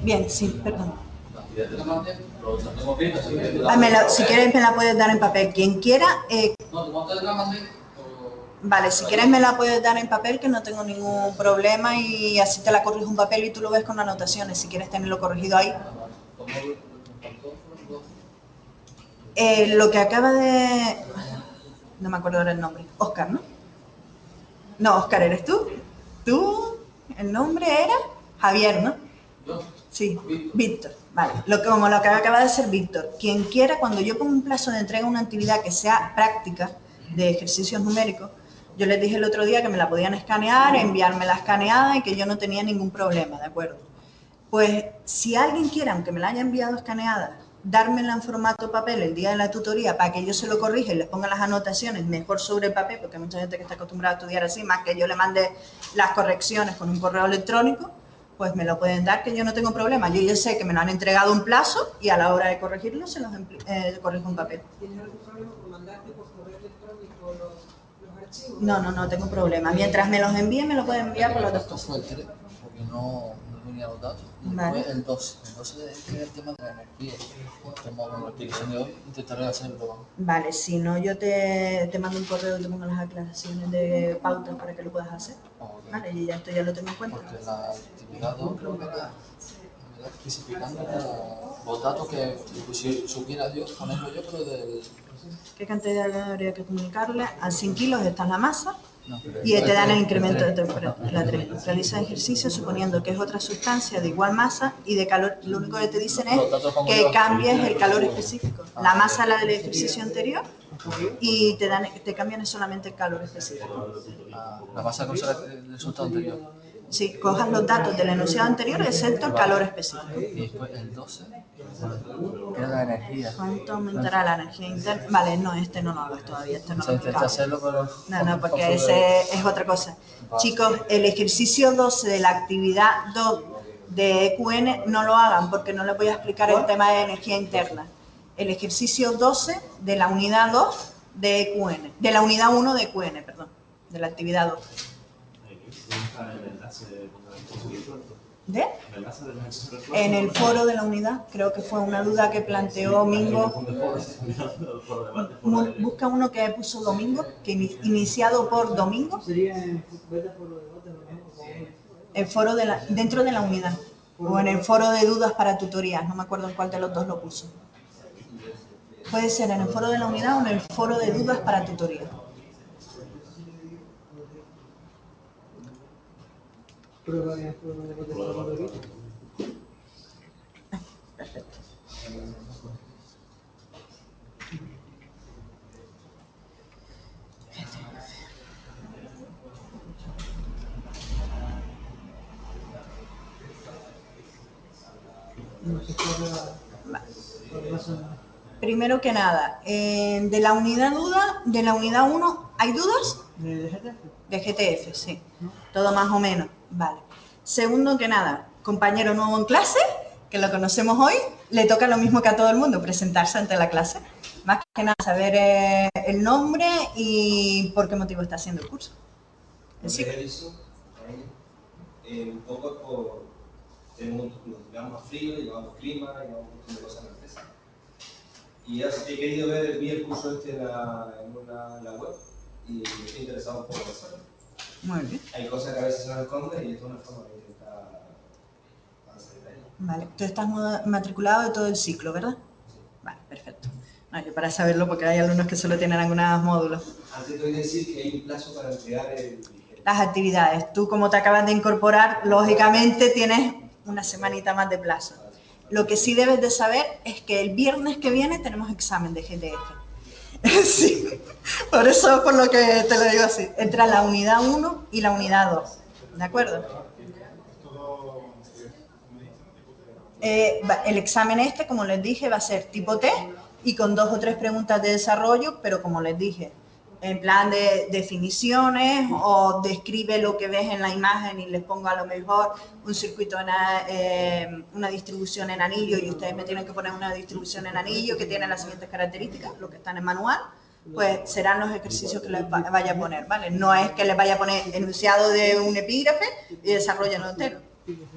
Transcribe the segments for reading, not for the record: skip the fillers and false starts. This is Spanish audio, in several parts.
Bien, sí, perdón. La actividad te la mandé, lo tenemos bien, así que... Si quieres me la puedes dar en papel. Quien quiera... No, te la mandé. Vale, si quieres me la puedes dar en papel, que no tengo ningún problema, y así te la corrijo en papel y tú lo ves con anotaciones, si quieres tenerlo corregido ahí. Lo que acaba de... No me acuerdo ahora el nombre. Óscar, ¿no? No, Óscar, ¿eres tú? ¿Tú? ¿El nombre era? Javier, ¿no? Sí, Víctor. Vale, como lo que acaba de ser Víctor. Quien quiera, cuando yo pongo un plazo de entrega a una actividad que sea práctica, de ejercicios numéricos, yo les dije el otro día que me la podían escanear, enviarme la escaneada y que yo no tenía ningún problema, ¿de acuerdo? Pues si alguien quiere, aunque me la haya enviado escaneada, dármela en formato papel el día de la tutoría para que yo se lo corrija y les ponga las anotaciones mejor sobre papel, porque hay mucha gente que está acostumbrada a estudiar así, más que yo le mande las correcciones con un correo electrónico, pues me lo pueden dar, que yo no tengo problema. Yo ya sé que me lo han entregado un plazo y a la hora de corregirlo se los corrijo en papel. ¿Tienes algún problema con mandarte por correo electrónico los archivos? No tengo problema. Mientras me los envíen, me lo pueden enviar por las dos cosas. Fue el 3, porque no venía los datos. Y vale. Fue el 12. El 12 es el tema de la energía. Como la explicación de hoy, intentaré hacerlo. Vale, si no, yo te mando un correo y te pongo las aclaraciones de pautas para que lo puedas hacer. Okay. Vale, y ya esto ya lo tengo en cuenta. Porque la actividad 2 creo que era especificando los datos que supiera yo, ponerlo yo, pero del... ¿Qué cantidad habría que comunicarle? A 100 kilos está la masa y te dan el incremento de temperatura. La 3. Realiza ejercicio suponiendo que es otra sustancia de igual masa y de calor. Lo único que te dicen es que cambies el calor específico. La masa la del ejercicio anterior y te cambian solamente el calor específico. La masa conserva el resultado anterior. Sí, cojas los datos del enunciado anterior, excepto el calor específico. Y después el 12, que era la energía. ¿Cuánto aumentará la energía interna? Vale, no, este no lo hagas todavía, este no lo intenta hacerlo, pero... No, porque ese es otra cosa. Vale. Chicos, el ejercicio 12 de la actividad 2 de EQN no lo hagan, porque no les voy a explicar el tema de energía interna. El ejercicio 12 de la unidad 2 de EQN, de la unidad 1 de EQN, perdón, de la actividad 2. ¿De? En el foro de la unidad, creo que fue una duda que planteó Mingo. Busca uno que puso Domingo, que iniciado por Domingo. El foro dentro de la unidad, o en el foro de dudas para tutorías, no me acuerdo en cuál de los dos lo puso. Puede ser en el foro de la unidad o en el foro de dudas para tutorías. Perfecto. Primero que nada, de la unidad 1, ¿hay dudas? De GTF, sí. Todo más o menos, vale. Segundo que nada, compañero nuevo en clase, que lo conocemos hoy, le toca lo mismo que a todo el mundo, presentarse ante la clase. Más que nada, saber el nombre y por qué motivo está haciendo el curso. Sí. Un poco por... Nos llevamos más frío, llevamos clima, llevamos un montón de cosas en la empresa. Y he querido ver el curso este en la web y estoy interesado un poco en hacerlo. Muy bien. Hay cosas que a veces se nos esconden y esto es una forma de intentar salir de ahí. Vale, tú estás matriculado de todo el ciclo, ¿verdad? Sí. Vale, perfecto. No, yo para saberlo, porque hay alumnos que solo tienen algunos módulos. Antes te voy a decir que hay un plazo para entregar las actividades. Tú, como te acabas de incorporar, lógicamente tienes una semanita más de plazo. Lo que sí debes de saber es que el viernes que viene tenemos examen de GTF. Sí, por eso, por lo que te lo digo así. Entra la unidad 1 y la unidad 2. ¿De acuerdo? El examen este, como les dije, va a ser tipo T y con 2 o 3 preguntas de desarrollo, pero como les dije, en plan de definiciones o describe lo que ves en la imagen y les pongo a lo mejor un circuito, una distribución en anillo y ustedes me tienen que poner una distribución en anillo que tiene las siguientes características, lo que está en el manual, pues serán los ejercicios que les vaya a poner, ¿vale? No es que les vaya a poner enunciado de un epígrafe y desarrollo entero.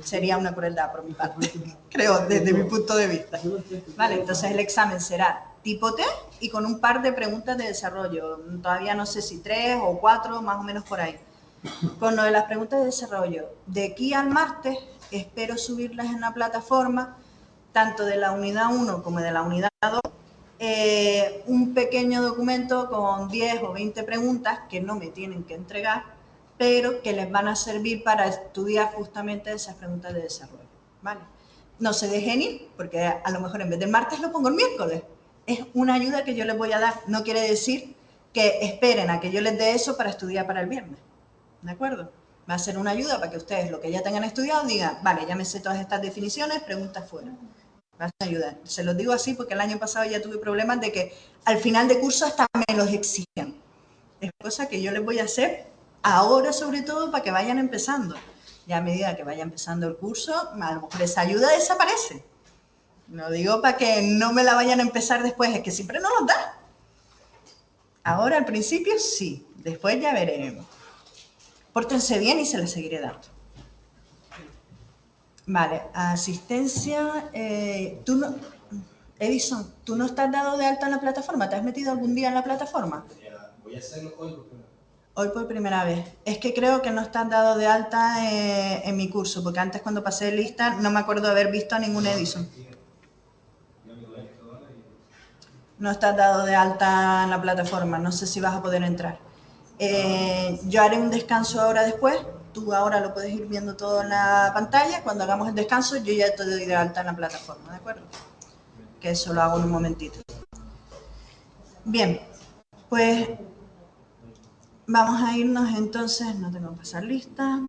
Sería una crueldad por mi parte, creo, desde mi punto de vista. Vale, entonces el examen será tipo T y con un par de preguntas de desarrollo. Todavía no sé si 3 o 4, más o menos por ahí. Con lo de las preguntas de desarrollo, de aquí al martes espero subirlas en la plataforma, tanto de la unidad 1 como de la unidad 2, un pequeño documento con 10 o 20 preguntas que no me tienen que entregar, pero que les van a servir para estudiar justamente esas preguntas de desarrollo, ¿vale? No se dejen ir, porque a lo mejor en vez del martes lo pongo el miércoles. Es una ayuda que yo les voy a dar, no quiere decir que esperen a que yo les dé eso para estudiar para el viernes, ¿de acuerdo? Va a ser una ayuda para que ustedes, lo que ya tengan estudiado, digan, vale, ya me sé todas estas definiciones, preguntas fuera. Va a ayudar. Se los digo así porque el año pasado ya tuve problemas de que al final de curso hasta me los exigían. Es cosa que yo les voy a hacer ahora, sobre todo, para que vayan empezando. Ya a medida que vaya empezando el curso, a lo mejor esa ayuda desaparece. No digo para que no me la vayan a empezar después, es que siempre no los da. Ahora al principio sí, después ya veremos. Pórtense bien y se les seguiré dando. Vale, asistencia. Tú no, Edison, ¿tú no estás dado de alta en la plataforma? ¿Te has metido algún día en la plataforma? Voy a hacerlo hoy por primera vez. Hoy por primera vez. Es que creo que no estás dado de alta en mi curso, porque antes cuando pasé lista no me acuerdo de haber visto a ningún Edison. No estás dado de alta en la plataforma, no sé si vas a poder entrar. Yo haré un descanso ahora después, tú ahora lo puedes ir viendo todo en la pantalla, cuando hagamos el descanso yo ya te doy de alta en la plataforma, ¿de acuerdo? Que eso lo hago en un momentito. Bien, pues vamos a irnos entonces, no tengo que pasar lista.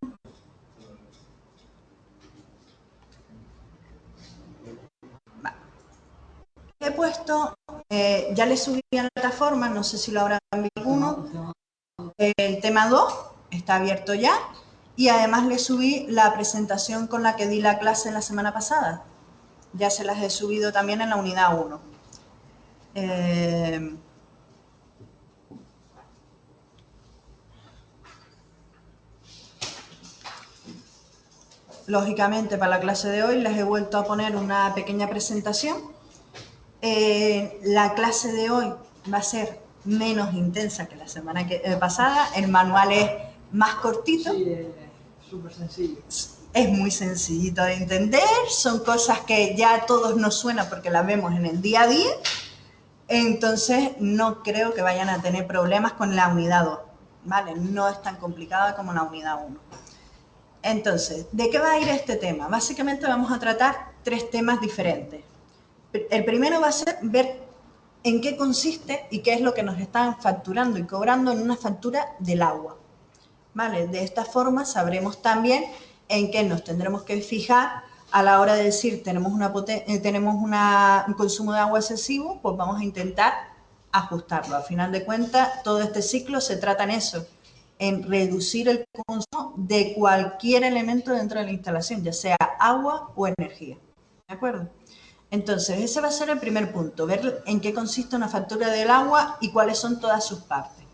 He puesto, ya le subí a la plataforma, no sé si lo habrán visto alguno, el tema 2 está abierto ya y además le subí la presentación con la que di la clase la semana pasada. Ya se las he subido también en la unidad 1. Lógicamente para la clase de hoy les he vuelto a poner una pequeña presentación. La clase de hoy va a ser menos intensa que la semana pasada. El manual es más cortito. Sí, súper sencillo. Es muy sencillito de entender, son cosas que ya a todos nos suenan porque las vemos en el día a día, entonces no creo que vayan a tener problemas con la unidad 2, ¿vale? No es tan complicada como la unidad 1. Entonces, ¿de qué va a ir este tema? Básicamente vamos a tratar 3 temas diferentes. El primero va a ser ver en qué consiste y qué es lo que nos están facturando y cobrando en una factura del agua, ¿vale? De esta forma sabremos también en qué nos tendremos que fijar a la hora de decir tenemos un consumo de agua excesivo, pues vamos a intentar ajustarlo. Al final de cuentas, todo este ciclo se trata en eso, en reducir el consumo de cualquier elemento dentro de la instalación, ya sea agua o energía. ¿De acuerdo? Entonces, ese va a ser el primer punto, ver en qué consiste una factura del agua y cuáles son todas sus partes.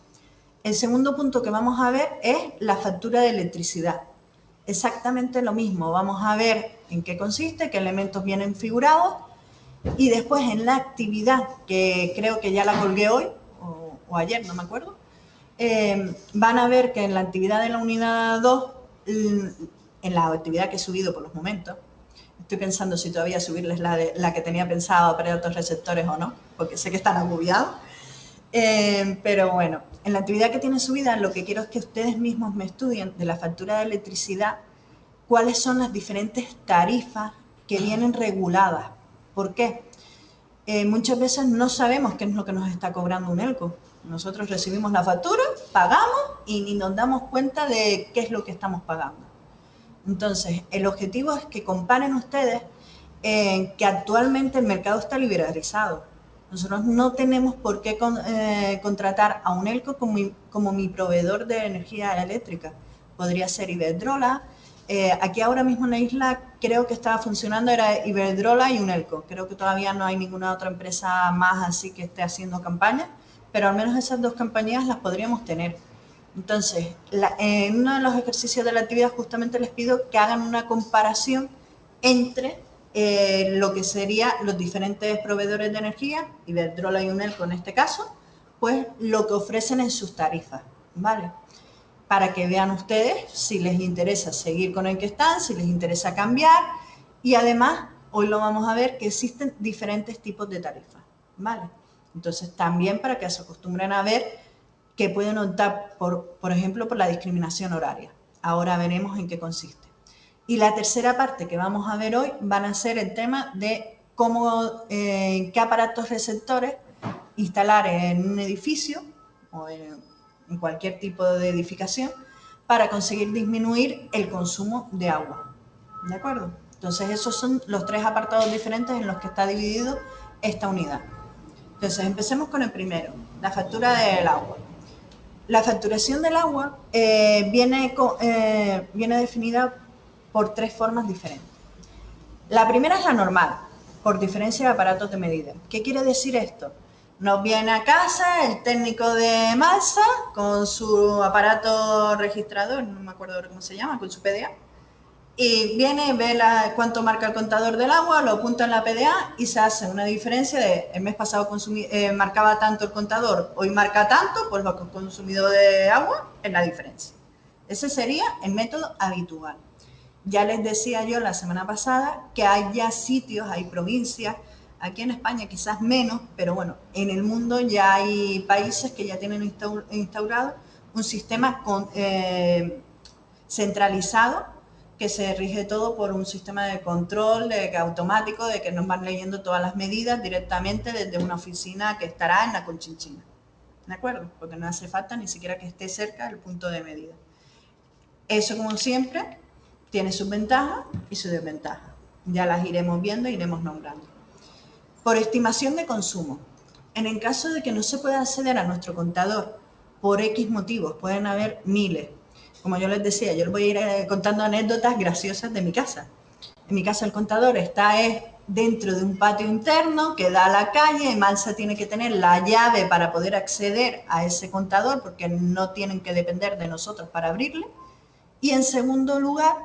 El segundo punto que vamos a ver es la factura de electricidad. Exactamente lo mismo, vamos a ver en qué consiste, qué elementos vienen figurados y después en la actividad, que creo que ya la colgué hoy o ayer, no me acuerdo, van a ver que en la actividad de la unidad 2, en la actividad que he subido por los momentos, estoy pensando si todavía subirles la que tenía pensado para otros receptores o no, porque sé que están agobiados. Pero bueno, en la actividad que tiene subida, lo que quiero es que ustedes mismos me estudien de la factura de electricidad cuáles son las diferentes tarifas que vienen reguladas. ¿Por qué? Muchas veces no sabemos qué es lo que nos está cobrando un ELCO. Nosotros recibimos la factura, pagamos y ni nos damos cuenta de qué es lo que estamos pagando. Entonces, el objetivo es que comparen ustedes que actualmente el mercado está liberalizado. Nosotros no tenemos por qué contratar a un ELCO como mi proveedor de energía eléctrica. Podría ser Iberdrola. Aquí ahora mismo en la isla creo que estaba funcionando, era Iberdrola y un ELCO. Creo que todavía no hay ninguna otra empresa más así que esté haciendo campaña, pero al menos esas 2 compañías las podríamos tener. Entonces, en uno de los ejercicios de la actividad justamente les pido que hagan una comparación entre lo que serían los diferentes proveedores de energía, Iberdrola y Unelco en este caso, pues lo que ofrecen en sus tarifas, ¿vale? Para que vean ustedes si les interesa seguir con el que están, si les interesa cambiar, y además hoy lo vamos a ver que existen diferentes tipos de tarifas, ¿vale? Entonces también para que se acostumbren a ver que pueden optar por ejemplo, por la discriminación horaria. Ahora veremos en qué consiste. Y la tercera parte que vamos a ver hoy van a ser el tema de cómo, qué aparatos receptores instalar en un edificio o en cualquier tipo de edificación para conseguir disminuir el consumo de agua. ¿De acuerdo? Entonces esos son los 3 apartados diferentes en los que está dividido esta unidad. Entonces empecemos con el primero, la factura del agua. La facturación del agua viene definida por 3 formas diferentes. La primera es la normal, por diferencia de aparatos de medida. ¿Qué quiere decir esto? Nos viene a casa el técnico de masa con su aparato registrador, no me acuerdo cómo se llama, con su PDA, y viene, ve cuánto marca el contador del agua, lo apunta en la PDA y se hace una diferencia de el mes pasado marcaba tanto el contador, hoy marca tanto, pues lo que ha consumido de agua es la diferencia. Ese sería el método habitual. Ya les decía yo la semana pasada que hay ya sitios, hay provincias, aquí en España quizás menos, pero bueno, en el mundo ya hay países que ya tienen instaurado un sistema centralizado que se rige todo por un sistema de control automático, de que nos van leyendo todas las medidas directamente desde una oficina que estará en la Conchinchina. ¿De acuerdo? Porque no hace falta ni siquiera que esté cerca del punto de medida. Eso, como siempre, tiene sus ventajas y sus desventajas. Ya las iremos viendo e iremos nombrando. Por estimación de consumo. En el caso de que no se pueda acceder a nuestro contador por X motivos, pueden haber miles. Como yo les decía, yo les voy a ir contando anécdotas graciosas de mi casa. En mi casa el contador está dentro de un patio interno que da a la calle. Emalsa tiene que tener la llave para poder acceder a ese contador porque no tienen que depender de nosotros para abrirle. Y en segundo lugar,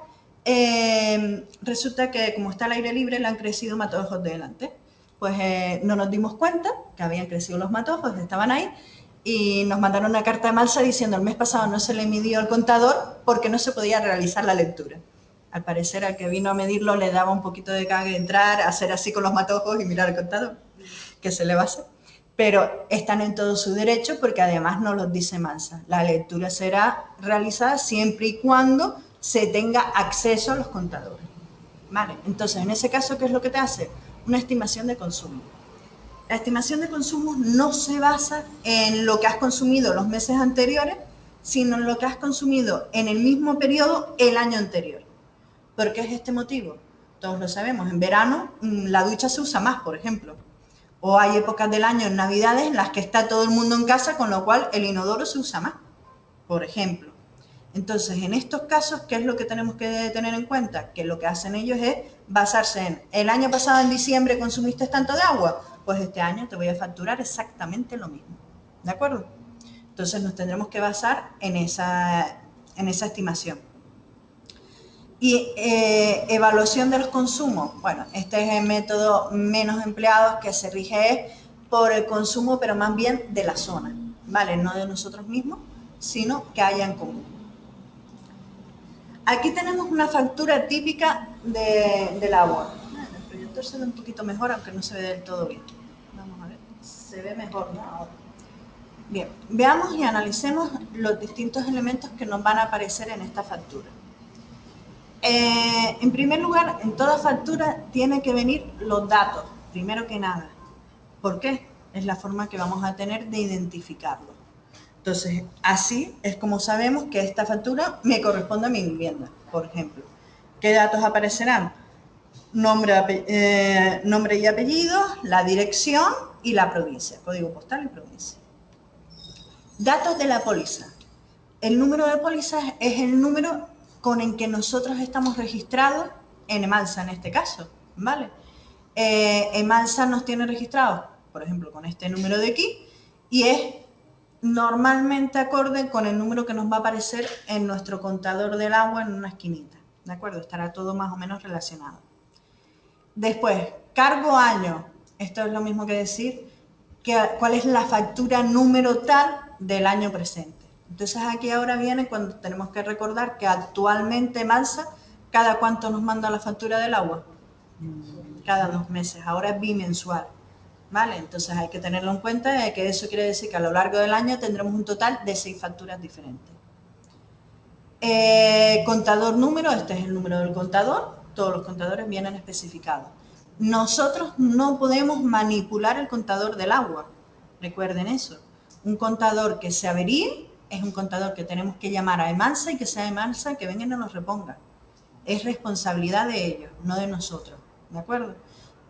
resulta que como está al aire libre le han crecido matojos delante. Pues no nos dimos cuenta que habían crecido los matojos, estaban ahí, y nos mandaron una carta de Emalsa diciendo el mes pasado no se le midió el contador porque no se podía realizar la lectura. Al parecer al que vino a medirlo le daba un poquito de cague entrar, hacer así con los matojos y mirar el contador, que se le va a hacer. Pero están en todo su derecho porque además nos lo dice Emalsa. La lectura será realizada siempre y cuando se tenga acceso a los contadores. ¿Vale? Entonces, en ese caso, ¿qué es lo que te hace? Una estimación de consumo. La estimación de consumo no se basa en lo que has consumido los meses anteriores, sino en lo que has consumido en el mismo periodo el año anterior. ¿Por qué es este motivo? Todos lo sabemos. En verano la ducha se usa más, por ejemplo. O hay épocas del año, en Navidades, en las que está todo el mundo en casa, con lo cual el inodoro se usa más, por ejemplo. Entonces, en estos casos, ¿qué es lo que tenemos que tener en cuenta? Que lo que hacen ellos es basarse en el año pasado en diciembre consumiste tanto de agua, pues este año te voy a facturar exactamente lo mismo. ¿De acuerdo? Entonces nos tendremos que basar en esa estimación. Y evaluación de los consumos. Bueno, este es el método menos empleado, que se rige por el consumo, pero más bien de la zona, ¿vale? No de nosotros mismos, sino que haya en común. Aquí tenemos una factura típica del agua. El proyector se ve un poquito mejor, aunque no se ve del todo bien. Vamos a ver, se ve mejor, ¿no? Ahora. Bien, veamos y analicemos los distintos elementos que nos van a aparecer en esta factura. En primer lugar, en toda factura tienen que venir los datos, primero que nada. ¿Por qué? Es la forma que vamos a tener de identificarlo. Entonces, así es como sabemos que esta factura me corresponde a mi vivienda, por ejemplo. ¿Qué datos aparecerán? Nombre y apellido, la dirección y la provincia, código postal y provincia. Datos de la póliza. El número de póliza es el número con el que nosotros estamos registrados en Emalsa, en este caso, ¿vale? Emalsa nos tiene registrados, por ejemplo, con este número de aquí, y es normalmente acorde con el número que nos va a aparecer en nuestro contador del agua en una esquinita, ¿de acuerdo? Estará todo más o menos relacionado. Después, cargo año. Esto es lo mismo que decir cuál es la factura número tal del año presente. Entonces aquí ahora viene cuando tenemos que recordar que actualmente Mansa, ¿cada cuánto nos manda la factura del agua? Cada 2 meses, ahora es bimensual, ¿vale? Entonces hay que tenerlo en cuenta, que eso quiere decir que a lo largo del año tendremos un total de 6 facturas diferentes. Contador número, este es el número del contador, todos los contadores vienen especificados. Nosotros no podemos manipular el contador del agua, recuerden eso. Un contador que se averíe es un contador que tenemos que llamar a Emansa y que sea Emansa que venga y nos lo reponga. Es responsabilidad de ellos, no de nosotros, ¿de acuerdo?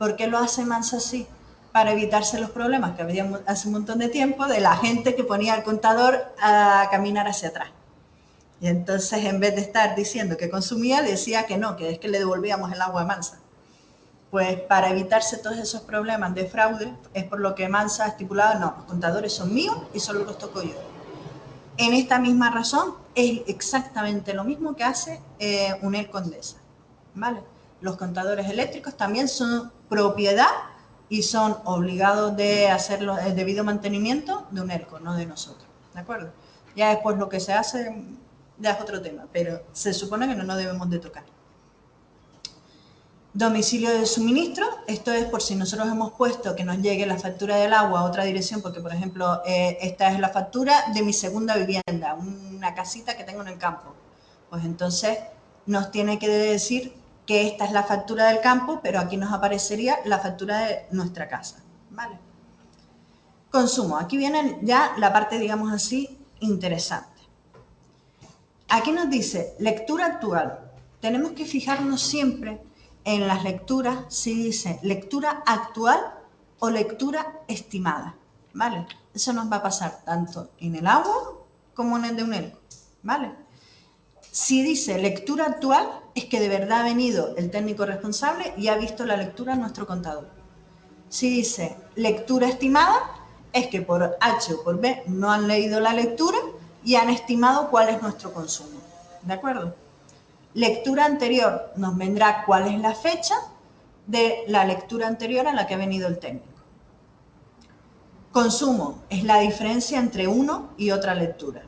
¿Por qué lo hace Emansa así? Para evitarse los problemas que había hace un montón de tiempo de la gente que ponía el contador a caminar hacia atrás. Y entonces, en vez de estar diciendo que consumía, decía que no, que es que le devolvíamos el agua a Mansa. Pues para evitarse todos esos problemas de fraude, es por lo que Mansa ha estipulado, no, los contadores son míos y solo los toco yo. En esta misma razón, es exactamente lo mismo que hace UNEL Condesa, ¿vale? Los contadores eléctricos también son propiedad y son obligados de hacer el debido mantenimiento de UNELCO, no de nosotros, ¿de acuerdo? Ya después lo que se hace ya es otro tema, pero se supone que no nos debemos de tocar. Domicilio de suministro, esto es por si nosotros hemos puesto que nos llegue la factura del agua a otra dirección, porque por ejemplo, esta es la factura de mi segunda vivienda, una casita que tengo en el campo. Pues entonces nos tiene que decir que esta es la factura del campo, pero aquí nos aparecería la factura de nuestra casa, ¿vale? Consumo, aquí viene ya la parte, digamos así, interesante. Aquí nos dice lectura actual. Tenemos que fijarnos siempre en las lecturas si dice lectura actual o lectura estimada, ¿vale? Eso nos va a pasar tanto en el agua como en el de UNELCO, ¿vale? Si dice lectura actual, es que de verdad ha venido el técnico responsable y ha visto la lectura en nuestro contador. Si dice lectura estimada, es que por H o por B no han leído la lectura y han estimado cuál es nuestro consumo, ¿de acuerdo? Lectura anterior, nos vendrá cuál es la fecha de la lectura anterior a la que ha venido el técnico. Consumo es la diferencia entre uno y otra lectura.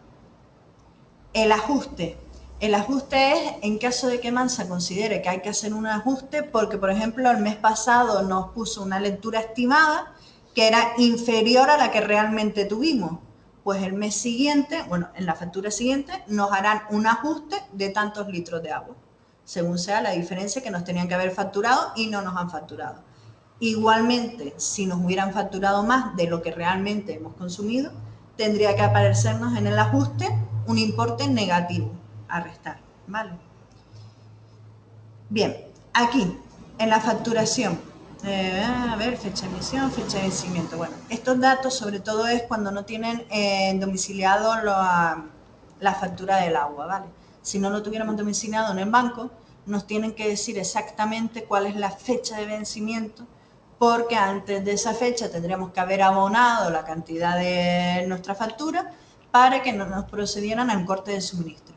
El ajuste es en caso de que Mansa considere que hay que hacer un ajuste porque, por ejemplo, el mes pasado nos puso una lectura estimada que era inferior a la que realmente tuvimos. Pues el mes siguiente, bueno, en la factura siguiente, nos harán un ajuste de tantos litros de agua, según sea la diferencia que nos tenían que haber facturado y no nos han facturado. Igualmente, si nos hubieran facturado más de lo que realmente hemos consumido, tendría que aparecernos en el ajuste un importe negativo a restar, ¿vale? Bien, aquí, en la facturación, a ver, fecha de emisión, fecha de vencimiento. Bueno, estos datos sobre todo es cuando no tienen domiciliado la factura del agua, ¿vale? Si no lo tuviéramos domiciliado en el banco, nos tienen que decir exactamente cuál es la fecha de vencimiento, porque antes de esa fecha tendríamos que haber abonado la cantidad de nuestra factura para que no nos procedieran al corte de suministro.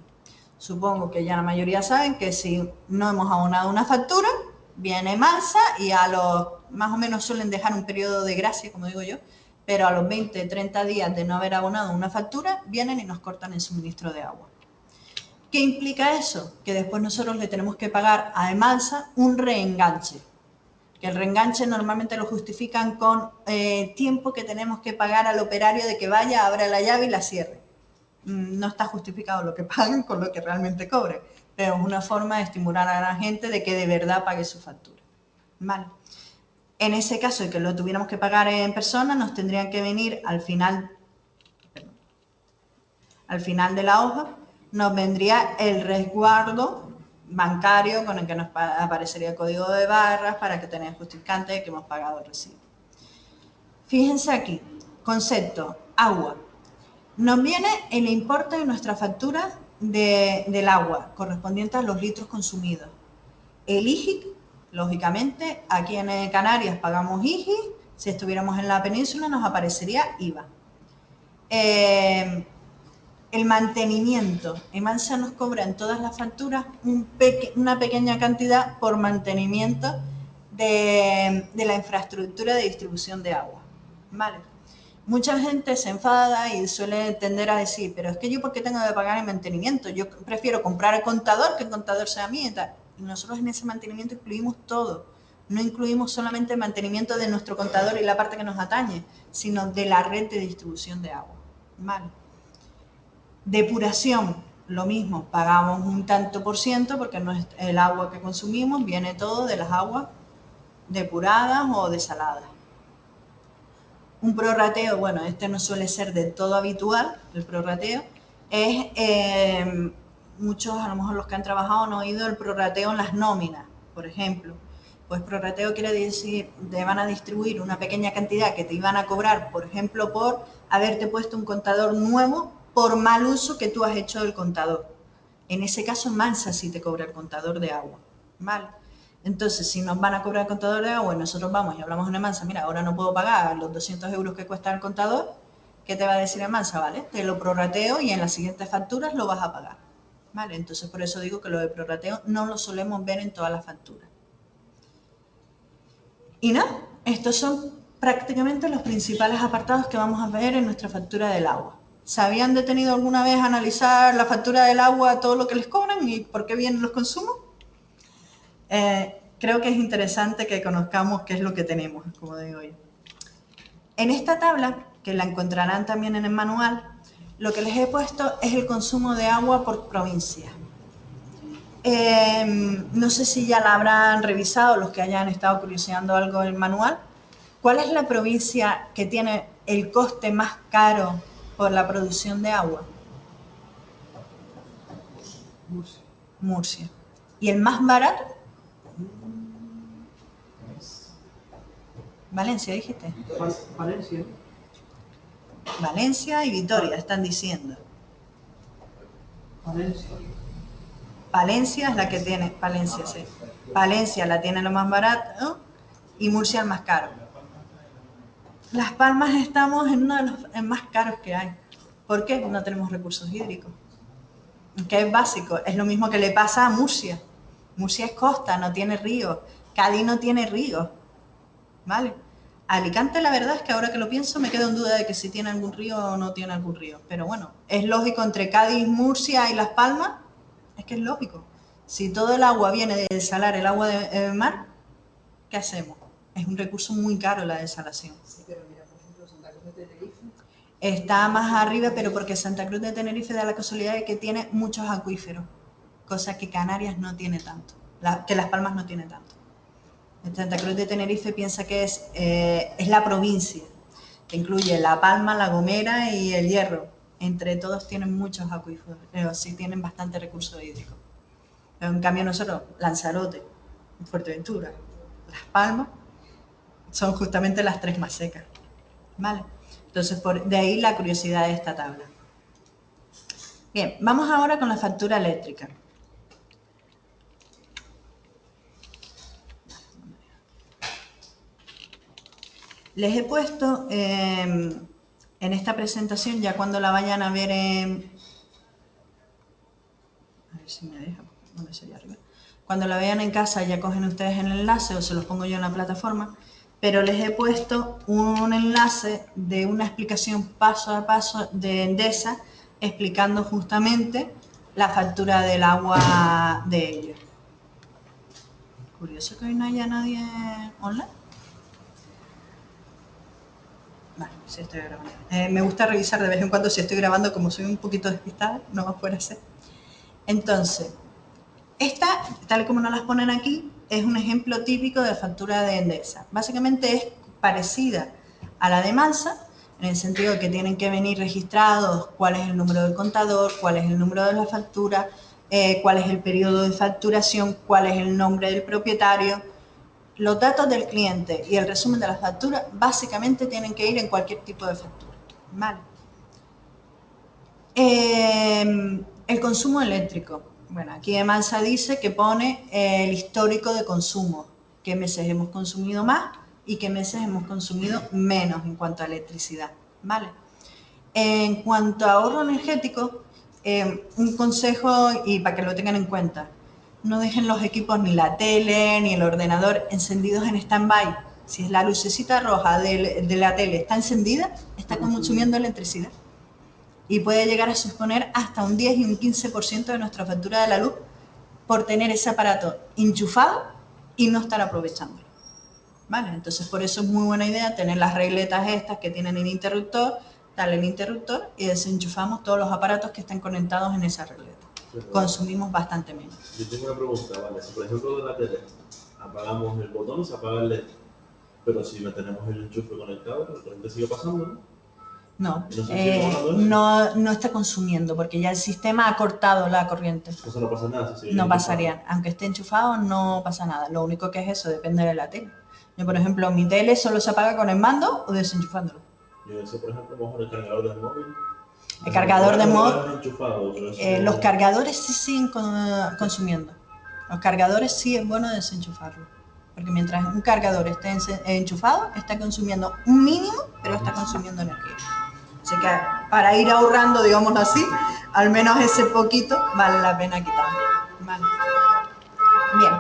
Supongo que ya la mayoría saben que si no hemos abonado una factura, viene Mansa y a los, más o menos suelen dejar un periodo de gracia, como digo yo, pero a los 20, 30 días de no haber abonado una factura, vienen y nos cortan el suministro de agua. ¿Qué implica eso? Que después nosotros le tenemos que pagar a Emansa un reenganche, que el reenganche normalmente lo justifican con tiempo que tenemos que pagar al operario de que vaya, abra la llave y la cierre. No está justificado lo que pagan con lo que realmente cobren, pero es una forma de estimular a la gente de que de verdad pague su factura, ¿vale? En ese caso de que lo tuviéramos que pagar en persona, nos tendrían que venir al final de la hoja, nos vendría el resguardo bancario con el que nos aparecería el código de barras para que tengan justificante de que hemos pagado el recibo. Fíjense aquí, concepto, agua. Nos viene el importe de nuestra factura del agua, correspondiente a los litros consumidos. El IGI, lógicamente, aquí en Canarias pagamos IGI, si estuviéramos en la península nos aparecería IVA. el mantenimiento. EMANSA nos cobra en todas las facturas una pequeña cantidad por mantenimiento de la infraestructura de distribución de agua. ¿Vale? Mucha gente se enfada y suele tender a decir, pero es que yo ¿por qué tengo que pagar el mantenimiento? Yo prefiero comprar el contador, que el contador sea mío y tal. Y nosotros en ese mantenimiento incluimos todo. No incluimos solamente el mantenimiento de nuestro contador y la parte que nos atañe, sino de la red de distribución de agua. ¿Vale? Depuración, lo mismo, pagamos un tanto por ciento porque el agua que consumimos viene todo de las aguas depuradas o desaladas. Un prorrateo, bueno, este no suele ser del todo habitual, el prorrateo, es, muchos a lo mejor los que han trabajado han oído el prorrateo en las nóminas, por ejemplo. Pues prorrateo quiere decir, te van a distribuir una pequeña cantidad que te iban a cobrar, por ejemplo, por haberte puesto un contador nuevo por mal uso que tú has hecho del contador. En ese caso, EMANSA sí te cobra el contador de agua, ¿vale? Entonces, si nos van a cobrar el contador de agua y nosotros vamos y hablamos en EMANSA, mira, ahora no puedo pagar los 200 euros que cuesta el contador, ¿qué te va a decir EMANSA? Vale, te lo prorrateo y en las siguientes facturas lo vas a pagar, ¿vale? Entonces, por eso digo que lo de prorrateo no lo solemos ver en todas las facturas. Y no, estos son prácticamente los principales apartados que vamos a ver en nuestra factura del agua. ¿Se habían detenido alguna vez a analizar la factura del agua, todo lo que les cobran y por qué vienen los consumos? Creo que es interesante que conozcamos qué es lo que tenemos, como digo yo. En esta tabla, que la encontrarán también en el manual, lo que les he puesto es el consumo de agua por provincia. No sé si ya la habrán revisado los que hayan estado curioseando algo en el manual. ¿Cuál es la provincia que tiene el coste más caro por la producción de agua? Murcia. Murcia. ¿Y el más barato? Valencia, dijiste. Valencia. Valencia y Vitoria, están diciendo. Valencia. Palencia es la que tiene, Palencia, sí. Palencia la tiene lo más barato y Murcia el más caro. Las Palmas estamos en uno de los más caros que hay. ¿Por qué? No tenemos recursos hídricos. Que es básico. Es lo mismo que le pasa a Murcia. Murcia es costa, no tiene ríos. Cádiz no tiene ríos. ¿Vale? Alicante, la verdad es que ahora que lo pienso me quedo en duda de que si tiene algún río o no tiene algún río. Pero bueno, es lógico entre Cádiz, Murcia y Las Palmas. Es que es lógico. Si todo el agua viene de desalar el agua del mar, ¿qué hacemos? Es un recurso muy caro la desalación. Sí, pero mira, por ejemplo, Santa Cruz de Tenerife. Está más arriba, pero porque Santa Cruz de Tenerife da la casualidad de que tiene muchos acuíferos, cosa que Canarias no tiene tanto, que Las Palmas no tiene tanto. Santa Cruz de Tenerife piensa que es la provincia, que incluye La Palma, La Gomera y El Hierro. Entre todos tienen muchos acuíferos, pero sí tienen bastante recursos hídricos. Pero en cambio nosotros, Lanzarote, Fuerteventura, Las Palmas, son justamente las tres más secas. ¿Vale? Entonces, de ahí la curiosidad de esta tabla. Bien, vamos ahora con la factura eléctrica. Les he puesto en esta presentación, ya cuando la vayan a ver a ver si me deja, ¿dónde sería arriba? Cuando la vean en casa ya cogen ustedes el enlace o se los pongo yo en la plataforma, pero les he puesto un enlace de una explicación paso a paso de Endesa explicando justamente la factura del agua de ellos. Curioso que hoy no haya nadie online. Vale, sí estoy grabando. Me gusta revisar de vez en cuando si estoy grabando, como soy un poquito despistada, no va a poder ser. Entonces, esta, tal como nos las ponen aquí, es un ejemplo típico de factura de Endesa. Básicamente es parecida a la de EMANSA, en el sentido de que tienen que venir registrados cuál es el número del contador, cuál es el número de la factura, cuál es el periodo de facturación, cuál es el nombre del propietario. Los datos del cliente y el resumen de la factura básicamente tienen que ir en cualquier tipo de factura. ¿Vale? El consumo eléctrico. Bueno, aquí EMANSA dice que pone el histórico de consumo, qué meses hemos consumido más y qué meses hemos consumido menos en cuanto a electricidad, ¿vale? En cuanto a ahorro energético, un consejo y para que lo tengan en cuenta, no dejen los equipos ni la tele ni el ordenador encendidos en stand-by. Si la lucecita roja de la tele está encendida, está consumiendo electricidad y puede llegar a suponer hasta un 10 y un 15% de nuestra factura de la luz por tener ese aparato enchufado y no estar aprovechándolo. ¿Vale? Entonces, por eso es muy buena idea tener las regletas estas que tienen el interruptor, darle el interruptor y desenchufamos todos los aparatos que estén conectados en esa regleta. Consumimos bastante menos. Yo tengo una pregunta, ¿vale? Si por ejemplo de la tele apagamos el botón, se apaga el LED, pero si mantenemos el enchufe conectado, la corriente sigue pasando, ¿no? No está consumiendo porque ya el sistema ha cortado la corriente. Eso no pasa nada. Si no pasaría, aunque esté enchufado no pasa nada. Lo único que es eso, depende de la tele. Yo, por ejemplo, mi tele solo se apaga con el mando o desenchufándolo. Yo sé, por ejemplo, mejor el cargador del móvil. El cargador de móvil. Los cargadores sí siguen consumiendo. Los cargadores sí es bueno desenchufarlo. Porque mientras un cargador esté enchufado, está consumiendo un mínimo, pero está consumiendo energía. Así que para ir ahorrando, digámoslo así, al menos ese poquito vale la pena quitarlo. Vale. Bien.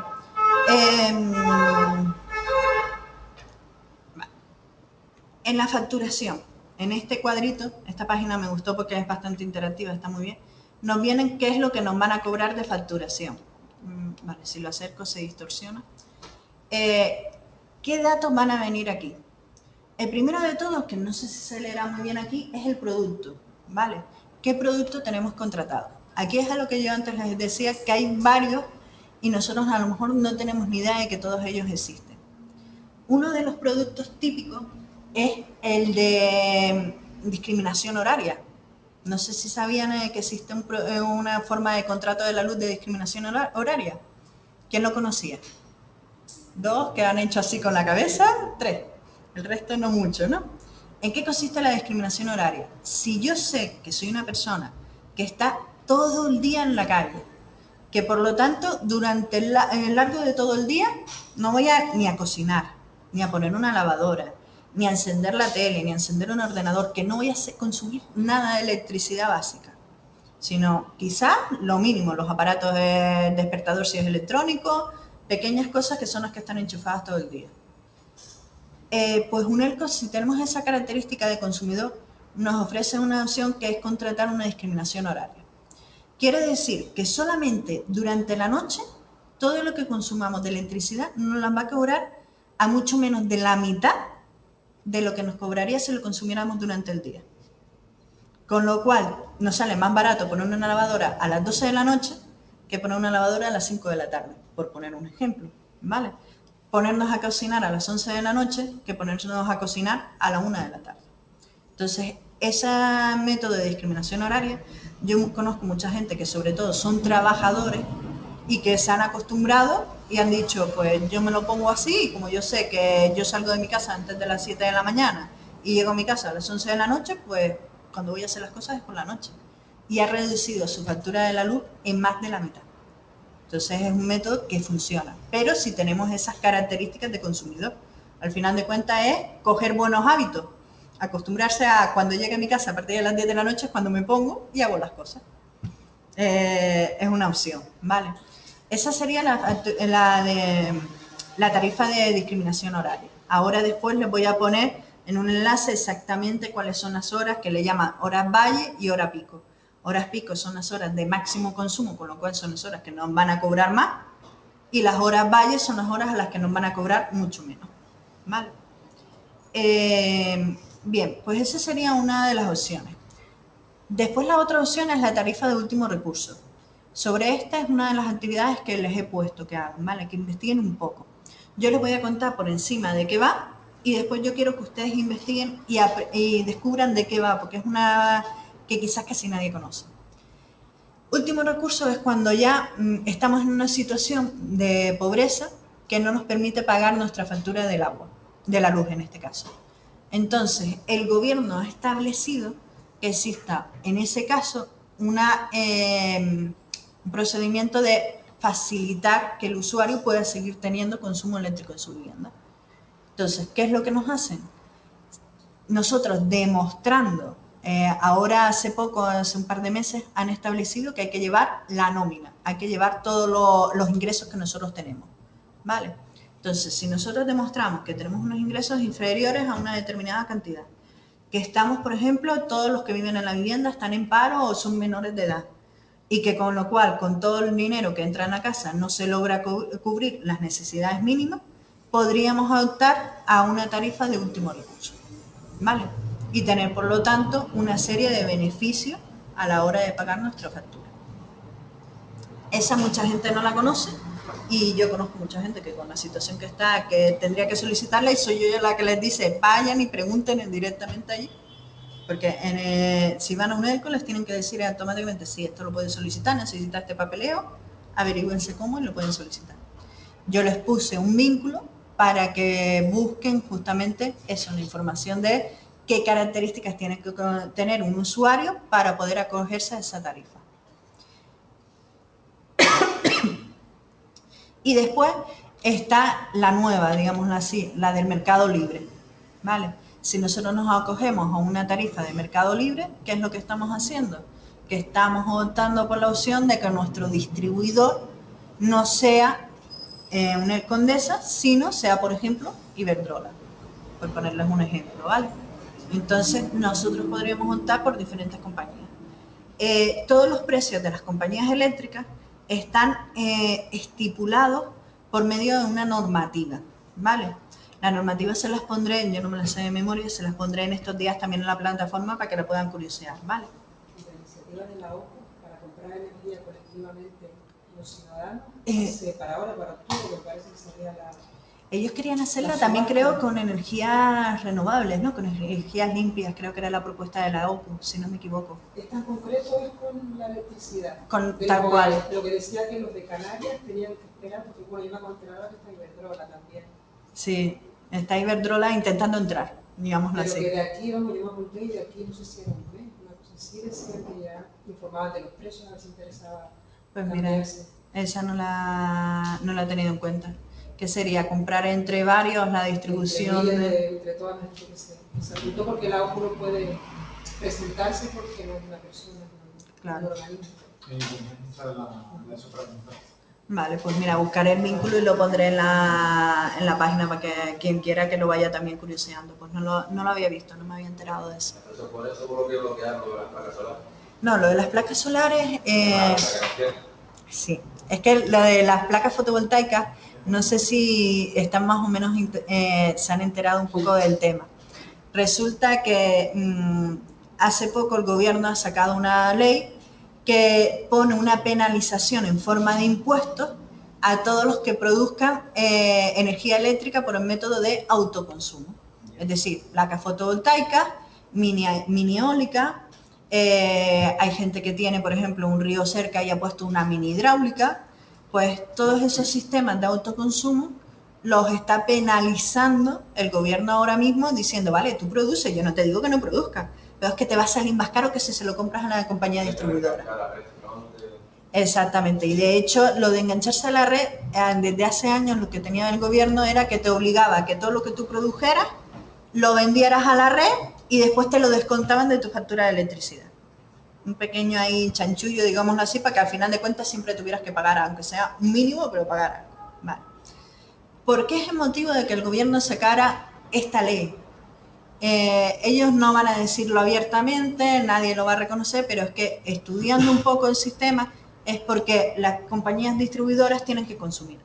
En la facturación, en este cuadrito, esta página me gustó porque es bastante interactiva, está muy bien, nos vienen qué es lo que nos van a cobrar de facturación. Vale, si lo acerco se distorsiona. ¿Qué datos van a venir aquí? El primero de todos, que no sé si se leerá muy bien aquí, es el producto, ¿vale? ¿Qué producto tenemos contratado? Aquí es a lo que yo antes les decía, que hay varios y nosotros a lo mejor no tenemos ni idea de que todos ellos existen. Uno de los productos típicos es el de discriminación horaria. No sé si sabían que existe una forma de contrato de la luz de discriminación horaria. ¿Quién lo conocía? 2 que han hecho así con la cabeza, 3. El resto no mucho, ¿no? ¿En qué consiste la discriminación horaria? Si yo sé que soy una persona que está todo el día en la calle, que por lo tanto durante el largo de todo el día no voy ni a cocinar, ni a poner una lavadora, ni a encender la tele, ni a encender un ordenador, que no voy a consumir nada de electricidad básica, sino quizás lo mínimo, los aparatos de despertador si es electrónico, pequeñas cosas que son las que están enchufadas todo el día. Pues UNELCO, si tenemos esa característica de consumidor, nos ofrece una opción que es contratar una discriminación horaria. Quiere decir que solamente durante la noche todo lo que consumamos de electricidad nos las va a cobrar a mucho menos de la mitad de lo que nos cobraría si lo consumiéramos durante el día. Con lo cual nos sale más barato poner una lavadora a las 12 de la noche que poner una lavadora a las 5 de la tarde, por poner un ejemplo, ¿vale? Ponernos a cocinar a las 11 de la noche que ponernos a cocinar a la 1 de la tarde. Entonces, ese método de discriminación horaria, yo conozco mucha gente que sobre todo son trabajadores y que se han acostumbrado y han dicho, pues yo me lo pongo así, y como yo sé que yo salgo de mi casa antes de las 7 de la mañana y llego a mi casa a las 11 de la noche, pues cuando voy a hacer las cosas es por la noche. Y ha reducido su factura de la luz en más de la mitad. Entonces es un método que funciona, pero si tenemos esas características de consumidor. Al final de cuentas es coger buenos hábitos, acostumbrarse a cuando llegue a mi casa a partir de las 10 de la noche es cuando me pongo y hago las cosas. Es una opción, ¿vale? Esa sería la tarifa de discriminación horaria. Ahora después les voy a poner en un enlace exactamente cuáles son las horas que le llaman horas valle y hora pico. Horas pico son las horas de máximo consumo, con lo cual son las horas que nos van a cobrar más, y las horas valle son las horas a las que nos van a cobrar mucho menos, ¿vale? Bien, pues esa sería una de las opciones. Después la otra opción es la tarifa de último recurso. Sobre esta es una de las actividades que les he puesto que hagan, ¿vale? Que investiguen un poco. Yo les voy a contar por encima de qué va y después yo quiero que ustedes investiguen y descubran de qué va, porque es una que quizás casi nadie conoce. Último recurso es cuando ya estamos en una situación de pobreza que no nos permite pagar nuestra factura del agua, de la luz en este caso. Entonces, el gobierno ha establecido que exista en ese caso un procedimiento de facilitar que el usuario pueda seguir teniendo consumo eléctrico en su vivienda. Entonces, ¿qué es lo que nos hacen? Nosotros demostrando Ahora hace poco, hace un par de meses, han establecido que hay que llevar la nómina, hay que llevar todos los ingresos que nosotros tenemos, ¿vale? Entonces, si nosotros demostramos que tenemos unos ingresos inferiores a una determinada cantidad, que estamos, por ejemplo, todos los que viven en la vivienda están en paro o son menores de edad, y que con lo cual, con todo el dinero que entra en la casa, no se logra cubrir las necesidades mínimas, podríamos optar a una tarifa de último recurso, ¿vale? Y tener, por lo tanto, una serie de beneficios a la hora de pagar nuestra factura. Esa mucha gente no la conoce y yo conozco mucha gente que con la situación que está, que tendría que solicitarla, y soy yo la que les dice, vayan y pregunten directamente allí, porque si van a un EDCO les tienen que decir automáticamente, sí, esto lo pueden solicitar, necesita este papeleo, averigüense cómo y lo pueden solicitar. Yo les puse un vínculo para que busquen justamente eso, la información de qué características tiene que tener un usuario para poder acogerse a esa tarifa. Y después está la nueva, digámoslo así, la del mercado libre, ¿vale? Si nosotros nos acogemos a una tarifa de mercado libre, ¿qué es lo que estamos haciendo? Que estamos optando por la opción de que nuestro distribuidor no sea una Condesa, sino sea, por ejemplo, Iberdrola, por ponerles un ejemplo, ¿vale? Entonces, nosotros podríamos optar por diferentes compañías. Todos los precios de las compañías eléctricas están estipulados por medio de una normativa, ¿vale? La normativa se las pondré, yo no me las sé de memoria, se las pondré en estos días también en la plataforma para que la puedan curiosear, ¿vale? Y la iniciativa de la OCU para comprar energía colectivamente los ciudadanos, para ahora, para octubre, me parece que sería la... Ellos querían hacerla también, creo, con energías renovables, ¿no? Con energías limpias, creo que era la propuesta de la OCU, si no me equivoco. ¿Es tan concreto es con la electricidad? Con tal cual. Lo que decía que los de Canarias tenían que esperar, porque bueno, hay una controladora que está Iberdrola también. Sí, está Iberdrola intentando entrar, digámoslo así. Pero que de aquí, vamos, yo me apunté y de aquí no sé si era un mes, una cosa así, decían que ya informaban de los precios, a ver si interesaba. Pues mira, esa no la he tenido en cuenta. ¿Qué sería? Comprar entre varios la distribución. Entre toda la gente que se apuntó, porque la OCU no puede presentarse porque no es una persona, claro. Un organismo. Vale, pues mira, buscaré el vínculo y lo pondré en la página para que quien quiera que lo vaya también curioseando. Pues no lo había visto, no me había enterado de eso. Por eso por lo que bloquearon lo de las placas solares. No, lo de las placas solares, sí, es que lo de las placas fotovoltaicas, no sé si están más o menos, se han enterado un poco del tema. Resulta que hace poco el gobierno ha sacado una ley que pone una penalización en forma de impuestos a todos los que produzcan energía eléctrica por el método de autoconsumo. Es decir, placas fotovoltaicas, mini eólica. Hay gente que tiene, por ejemplo, un río cerca y ha puesto una mini hidráulica. Pues todos esos sistemas de autoconsumo los está penalizando el gobierno ahora mismo, diciendo, vale, tú produces, yo no te digo que no produzcas, pero es que te va a salir más caro que si se lo compras a la compañía distribuidora. Exactamente, y de hecho lo de engancharse a la red, desde hace años lo que tenía el gobierno era que te obligaba a que todo lo que tú produjeras lo vendieras a la red y después te lo descontaban de tu factura de electricidad. Un pequeño ahí chanchullo, digámoslo así, para que al final de cuentas siempre tuvieras que pagar, aunque sea un mínimo, pero pagar. Vale. ¿Por qué es el motivo de que el gobierno sacara esta ley? Ellos no van a decirlo abiertamente, nadie lo va a reconocer, pero es que estudiando un poco el sistema es porque las compañías distribuidoras tienen que consumir,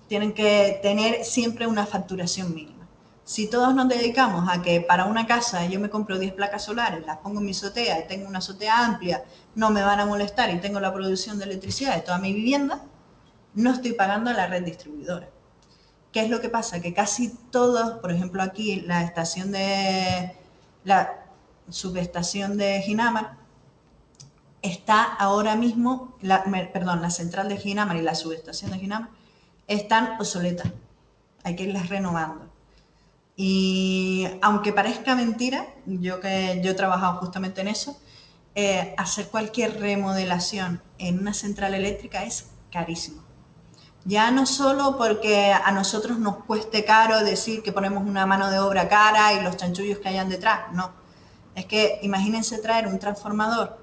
tienen que tener siempre una facturación mínima. Si todos nos dedicamos a que para una casa yo me compro 10 placas solares, las pongo en mi azotea y tengo una azotea amplia, no me van a molestar y tengo la producción de electricidad de toda mi vivienda, no estoy pagando a la red distribuidora. ¿Qué es lo que pasa? Que casi todos, por ejemplo aquí, la subestación de Ginamar, está ahora mismo, la central de Ginamar y la subestación de Ginamar están obsoletas. Hay que irlas renovando. Y aunque parezca mentira, yo he trabajado justamente en eso, hacer cualquier remodelación en una central eléctrica es carísimo. Ya no solo porque a nosotros nos cueste caro decir que ponemos una mano de obra cara y los chanchullos que hayan detrás, no. Es que imagínense traer un transformador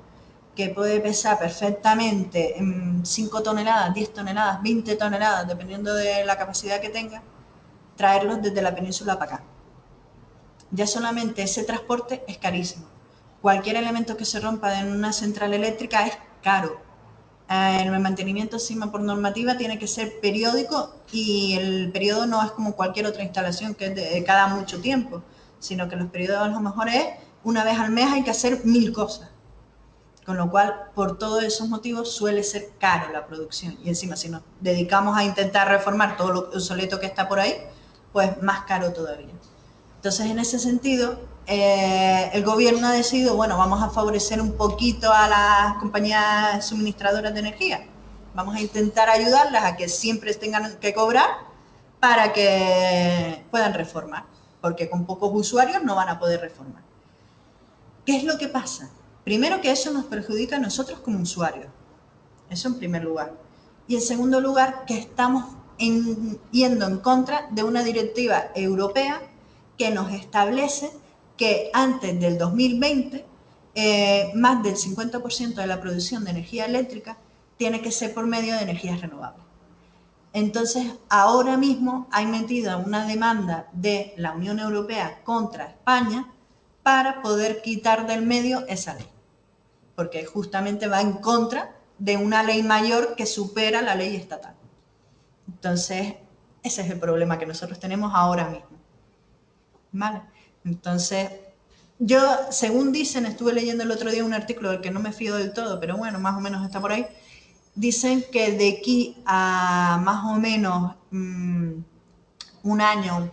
que puede pesar perfectamente 5 toneladas, 10 toneladas, 20 toneladas, dependiendo de la capacidad que tenga, traerlos desde la península para acá. Ya solamente ese transporte es carísimo. Cualquier elemento que se rompa en una central eléctrica es caro. El mantenimiento encima por normativa tiene que ser periódico y el periodo no es como cualquier otra instalación que es de cada mucho tiempo, sino que los periodos a lo mejor es una vez al mes hay que hacer 1000 cosas. Con lo cual, por todos esos motivos, suele ser caro la producción. Y encima, si nos dedicamos a intentar reformar todo lo obsoleto que está por ahí, pues más caro todavía. Entonces, en ese sentido, el gobierno ha decidido, bueno, vamos a favorecer un poquito a las compañías suministradoras de energía. Vamos a intentar ayudarlas a que siempre tengan que cobrar para que puedan reformar, porque con pocos usuarios no van a poder reformar. ¿Qué es lo que pasa? Primero que eso nos perjudica a nosotros como usuarios. Eso en primer lugar. Y en segundo lugar, que estamos yendo en contra de una directiva europea que nos establece que antes del 2020 más del 50% de la producción de energía eléctrica tiene que ser por medio de energías renovables. Entonces, ahora mismo hay metida una demanda de la Unión Europea contra España para poder quitar del medio esa ley, porque justamente va en contra de una ley mayor que supera la ley estatal. Entonces, ese es el problema que nosotros tenemos ahora mismo. ¿Vale? Entonces, yo, según dicen, estuve leyendo el otro día un artículo del que no me fío del todo, pero bueno, más o menos está por ahí, dicen que de aquí a más o menos un año,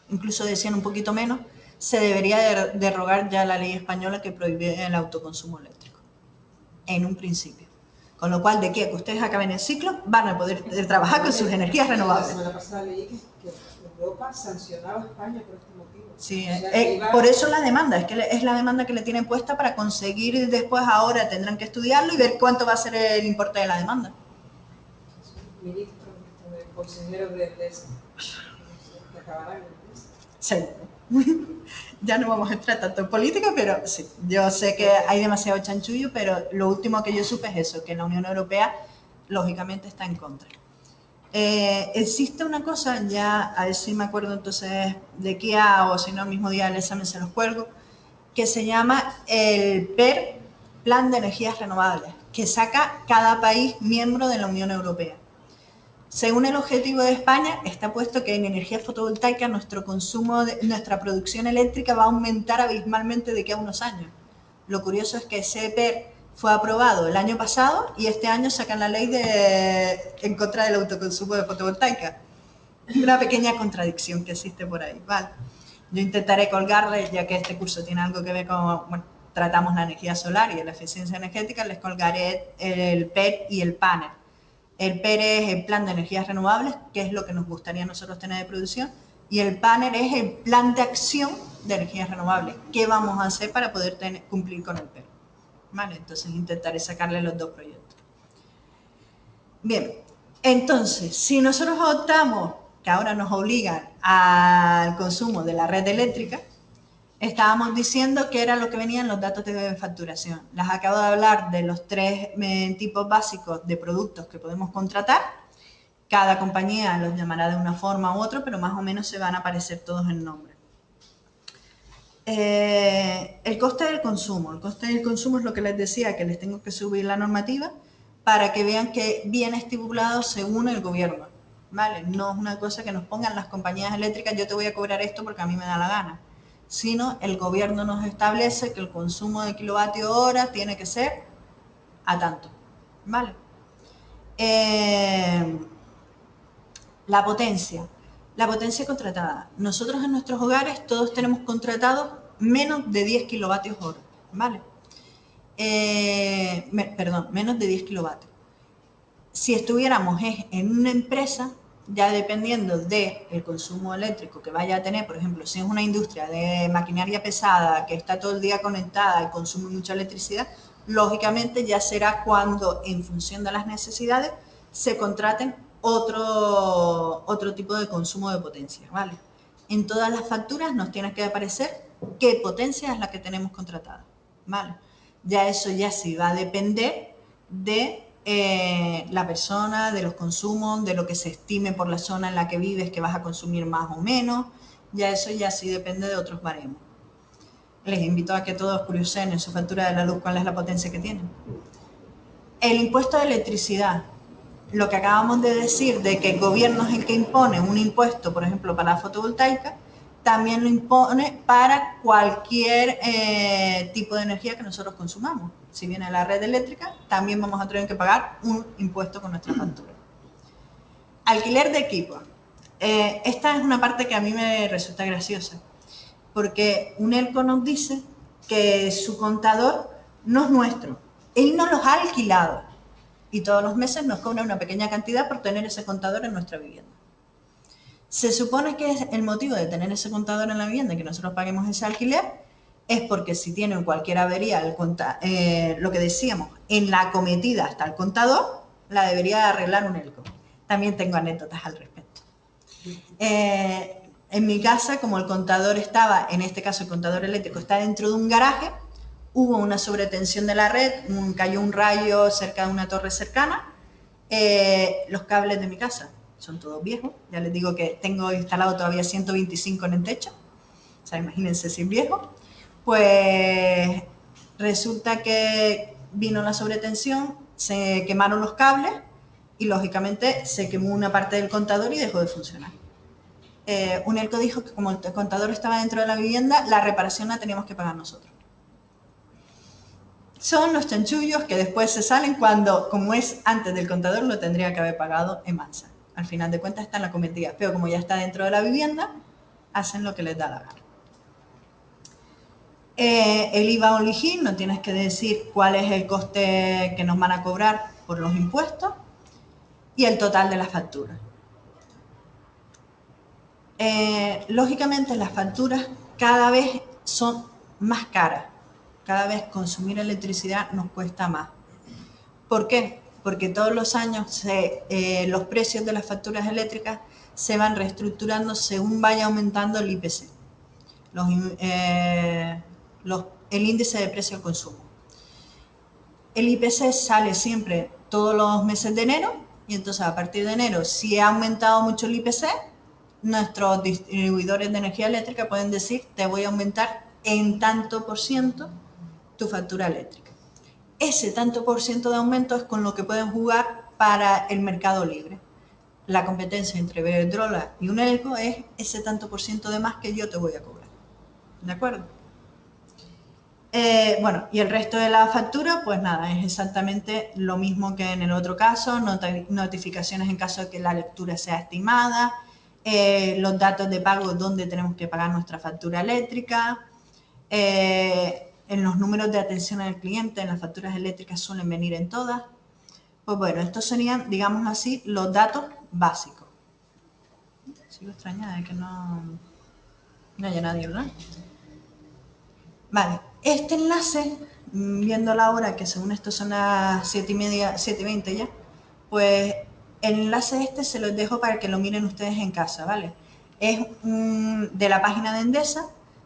incluso decían un poquito menos, se debería derogar ya la ley española que prohíbe el autoconsumo eléctrico, en un principio. Con lo cual, de aquí a que ustedes acaben el ciclo, van a poder trabajar con sus energías renovables. La semana pasada leí que Europa sancionaba a España por este motivo. Sí, O sea, por eso la demanda, es que es la demanda que le tienen puesta para conseguir después, ahora tendrán que estudiarlo y ver cuánto va a ser el importe de la demanda. Ministros, consejeros de eso, que acabarán en eso. Seguro. Ya no vamos a entrar tanto en política, pero sí, yo sé que hay demasiado chanchullo, pero lo último que yo supe es eso, que la Unión Europea lógicamente está en contra. Existe una cosa, ya a ver si me acuerdo entonces de qué hago, si no el mismo día del examen se los cuelgo, que se llama el PER, Plan de Energías Renovables, que saca cada país miembro de la Unión Europea. Según el objetivo de España, está puesto que en energía fotovoltaica nuestra producción eléctrica va a aumentar abismalmente de aquí a unos años. Lo curioso es que ese PER fue aprobado el año pasado y este año sacan la ley en contra del autoconsumo de fotovoltaica. Una pequeña contradicción que existe por ahí, ¿vale? Yo intentaré colgarles, ya que este curso tiene algo que ver con, bueno, tratamos la energía solar y la eficiencia energética, les colgaré el PER y el panel. El PER es el Plan de Energías Renovables, que es lo que nos gustaría a nosotros tener de producción, y el panel es el Plan de Acción de Energías Renovables. ¿Qué vamos a hacer para poder cumplir con el PER? ¿Vale? Entonces intentaré sacarle los dos proyectos. Bien, entonces, si nosotros optamos, que ahora nos obligan al consumo de la red eléctrica, estábamos diciendo que era lo que venían los datos de facturación. Les acabo de hablar de los 3 tipos básicos de productos que podemos contratar. Cada compañía los llamará de una forma u otra, pero más o menos se van a aparecer todos en nombre. El coste del consumo. El coste del consumo es lo que les decía, que les tengo que subir la normativa para que vean que viene estipulado según el gobierno. ¿Vale? No es una cosa que nos pongan las compañías eléctricas, yo te voy a cobrar esto porque a mí me da la gana, sino el gobierno nos establece que el consumo de kilovatio hora tiene que ser a tanto, ¿vale? La potencia contratada. Nosotros en nuestros hogares todos tenemos contratados menos de 10 kilovatios hora, ¿vale? Menos de 10 kilovatios. Si estuviéramos en una empresa, ya dependiendo del consumo eléctrico que vaya a tener, por ejemplo, si es una industria de maquinaria pesada que está todo el día conectada y consume mucha electricidad, lógicamente ya será cuando, en función de las necesidades, se contraten otro tipo de consumo de potencia, ¿vale? En todas las facturas nos tiene que aparecer qué potencia es la que tenemos contratada, ¿vale? Ya eso ya sí va a depender de la persona, de los consumos, de lo que se estime por la zona en la que vives que vas a consumir más o menos. Ya eso ya sí depende de otros baremos. Les invito a que todos curiosen en su factura de la luz cuál es la potencia que tienen. El impuesto de electricidad. Lo que acabamos de decir de que el gobierno es el que impone un impuesto, por ejemplo, para la fotovoltaica, también lo impone para cualquier tipo de energía que nosotros consumamos. Si viene a la red eléctrica, también vamos a tener que pagar un impuesto con nuestra factura. Alquiler de equipos. Esta es una parte que a mí me resulta graciosa, porque UNELCO nos dice que su contador no es nuestro, él nos los ha alquilado y todos los meses nos cobra una pequeña cantidad por tener ese contador en nuestra vivienda. Se supone que el motivo de tener ese contador en la vivienda y que nosotros paguemos ese alquiler es porque si tiene cualquier avería, lo que decíamos, en la acometida hasta el contador, la debería arreglar UNELCO. También tengo anécdotas al respecto. En mi casa, como el contador estaba, en este caso el contador eléctrico está dentro de un garaje, hubo una sobretensión de la red, cayó un rayo cerca de una torre cercana, los cables de mi casa son todos viejos, ya les digo que tengo instalado todavía 125 en el techo, o sea, imagínense si es viejo, pues resulta que vino la sobretensión, se quemaron los cables y lógicamente se quemó una parte del contador y dejó de funcionar. UNELCO dijo que como el contador estaba dentro de la vivienda, la reparación la teníamos que pagar nosotros. Son los chanchullos que después se salen cuando, como es antes del contador, lo tendría que haber pagado en masa. Al final de cuentas está en la cometida, pero como ya está dentro de la vivienda, hacen lo que les da la gana. El IVA o el IGI, no tienes que decir cuál es el coste que nos van a cobrar por los impuestos y el total de la factura. Lógicamente las facturas cada vez son más caras, cada vez consumir electricidad nos cuesta más. ¿Por qué? Porque todos los años los precios de las facturas eléctricas se van reestructurando según vaya aumentando el IPC, el índice de precio al consumo. El IPC sale siempre todos los meses de enero y entonces a partir de enero, si ha aumentado mucho el IPC, nuestros distribuidores de energía eléctrica pueden decir te voy a aumentar en tanto por ciento tu factura eléctrica. Ese tanto por ciento de aumento es con lo que pueden jugar para el mercado libre. La competencia entre Iberdrola y UNELCO es ese tanto por ciento de más que yo te voy a cobrar. ¿De acuerdo? Bueno, y el resto de la factura, pues nada, es exactamente lo mismo que en el otro caso, notificaciones en caso de que la lectura sea estimada, los datos de pago donde tenemos que pagar nuestra factura eléctrica, en los números de atención al cliente, en las facturas eléctricas suelen venir en todas. Pues bueno, estos serían, digamos así, los datos básicos. Sigo extrañada de que no haya nadie, ¿verdad? Vale, este enlace, viendo la hora, que según esto son las 7:30, 7:20 ya, pues el enlace este se los dejo para que lo miren ustedes en casa, ¿vale? Es de la página de Endesa.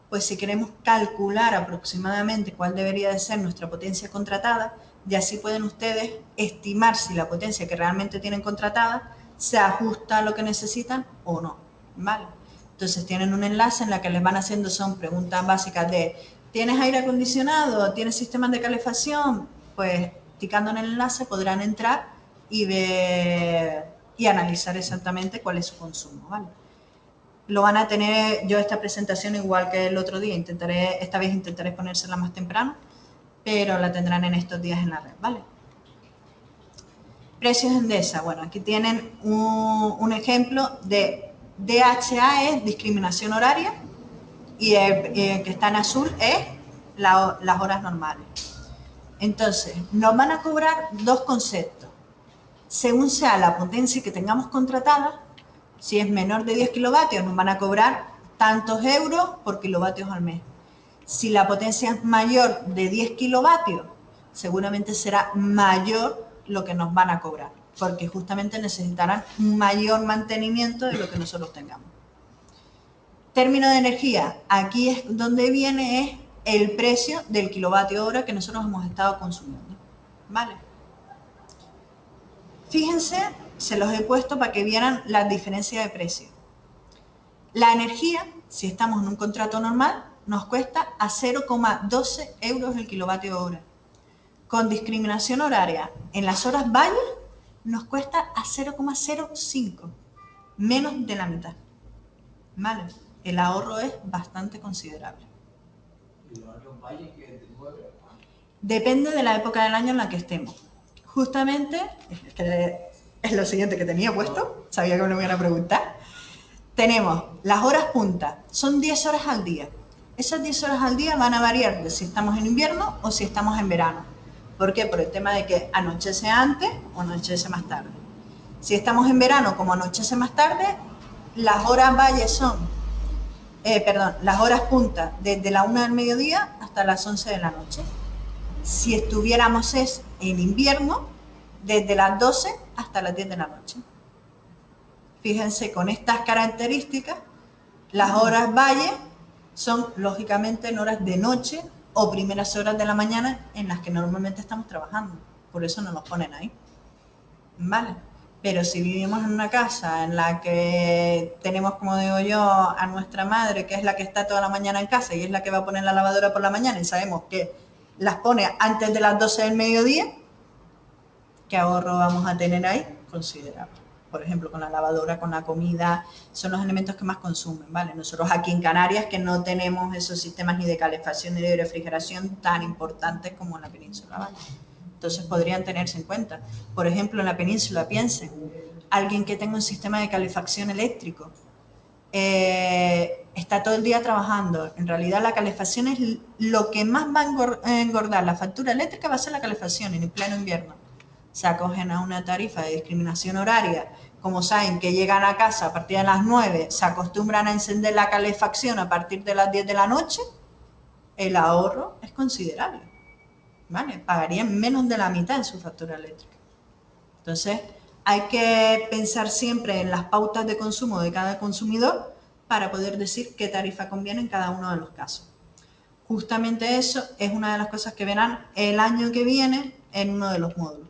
Pues si queremos calcular aproximadamente cuál debería de ser nuestra potencia contratada, y así pueden ustedes estimar si la potencia que realmente tienen contratada se ajusta a lo que necesitan o no, ¿vale? Entonces tienen un enlace en la que les van haciendo, son preguntas básicas de ¿tienes aire acondicionado? ¿Tienes sistemas de calefacción? Pues ticando en el enlace podrán entrar y ver y analizar exactamente cuál es su consumo, ¿vale? Lo van a tener, yo esta presentación igual que el otro día, esta vez intentaré ponérsela más temprano, pero la tendrán en estos días en la red, ¿vale? Precios Endesa, bueno, aquí tienen un ejemplo de DHA, es discriminación horaria, y el que está en azul es las horas normales. Entonces, nos van a cobrar dos conceptos. Según sea la potencia que tengamos contratada, si es menor de 10 kilovatios, nos van a cobrar tantos euros por kilovatios al mes. Si la potencia es mayor de 10 kilovatios, seguramente será mayor lo que nos van a cobrar, porque justamente necesitarán un mayor mantenimiento de lo que nosotros tengamos. Término de energía, aquí es donde viene es el precio del kilovatio hora que nosotros hemos estado consumiendo, ¿vale? Fíjense, se los he puesto para que vieran la diferencia de precio. La energía, si estamos en un contrato normal, nos cuesta a 0,12 euros el kilovatio hora. Con discriminación horaria, en las horas valle, nos cuesta a 0,05, menos de la mitad, ¿vale? El ahorro es bastante considerable. ¿Y los años valle que te mueve? Depende de la época del año en la que estemos. Justamente, es lo siguiente que tenía puesto, sabía que me lo iban a preguntar. Tenemos las horas punta, son 10 horas al día. Esas 10 horas al día van a variar de si estamos en invierno o si estamos en verano. ¿Por qué? Por el tema de que anochece antes o anochece más tarde. Si estamos en verano, como anochece más tarde, las horas valle son las horas punta desde la 1 del mediodía hasta las 11 de la noche. Si estuviéramos en invierno, desde las 12 hasta las 10 de la noche. Fíjense, con estas características, las horas valle son lógicamente en horas de noche o primeras horas de la mañana en las que normalmente estamos trabajando. Por eso nos los ponen ahí. ¿Vale? Pero si vivimos en una casa en la que tenemos, como digo yo, a nuestra madre, que es la que está toda la mañana en casa y es la que va a poner la lavadora por la mañana y sabemos que las pone antes de las 12 del mediodía, ¿qué ahorro vamos a tener ahí? Considerable. Por ejemplo, con la lavadora, con la comida, son los elementos que más consumen, ¿vale? Nosotros aquí en Canarias, que no tenemos esos sistemas ni de calefacción ni de refrigeración tan importantes como en la península, ¿vale? Entonces podrían tenerse en cuenta. Por ejemplo, en la península, piensen, alguien que tenga un sistema de calefacción eléctrico, está todo el día trabajando. En realidad la calefacción es lo que más va a engordar la factura eléctrica, va a ser la calefacción en el pleno invierno. Se acogen a una tarifa de discriminación horaria, como saben que llegan a casa a partir de las 9, se acostumbran a encender la calefacción a partir de las 10 de la noche, el ahorro es considerable, ¿vale? Pagarían menos de la mitad en su factura eléctrica. Entonces, hay que pensar siempre en las pautas de consumo de cada consumidor para poder decir qué tarifa conviene en cada uno de los casos. Justamente eso es una de las cosas que verán el año que viene en uno de los módulos.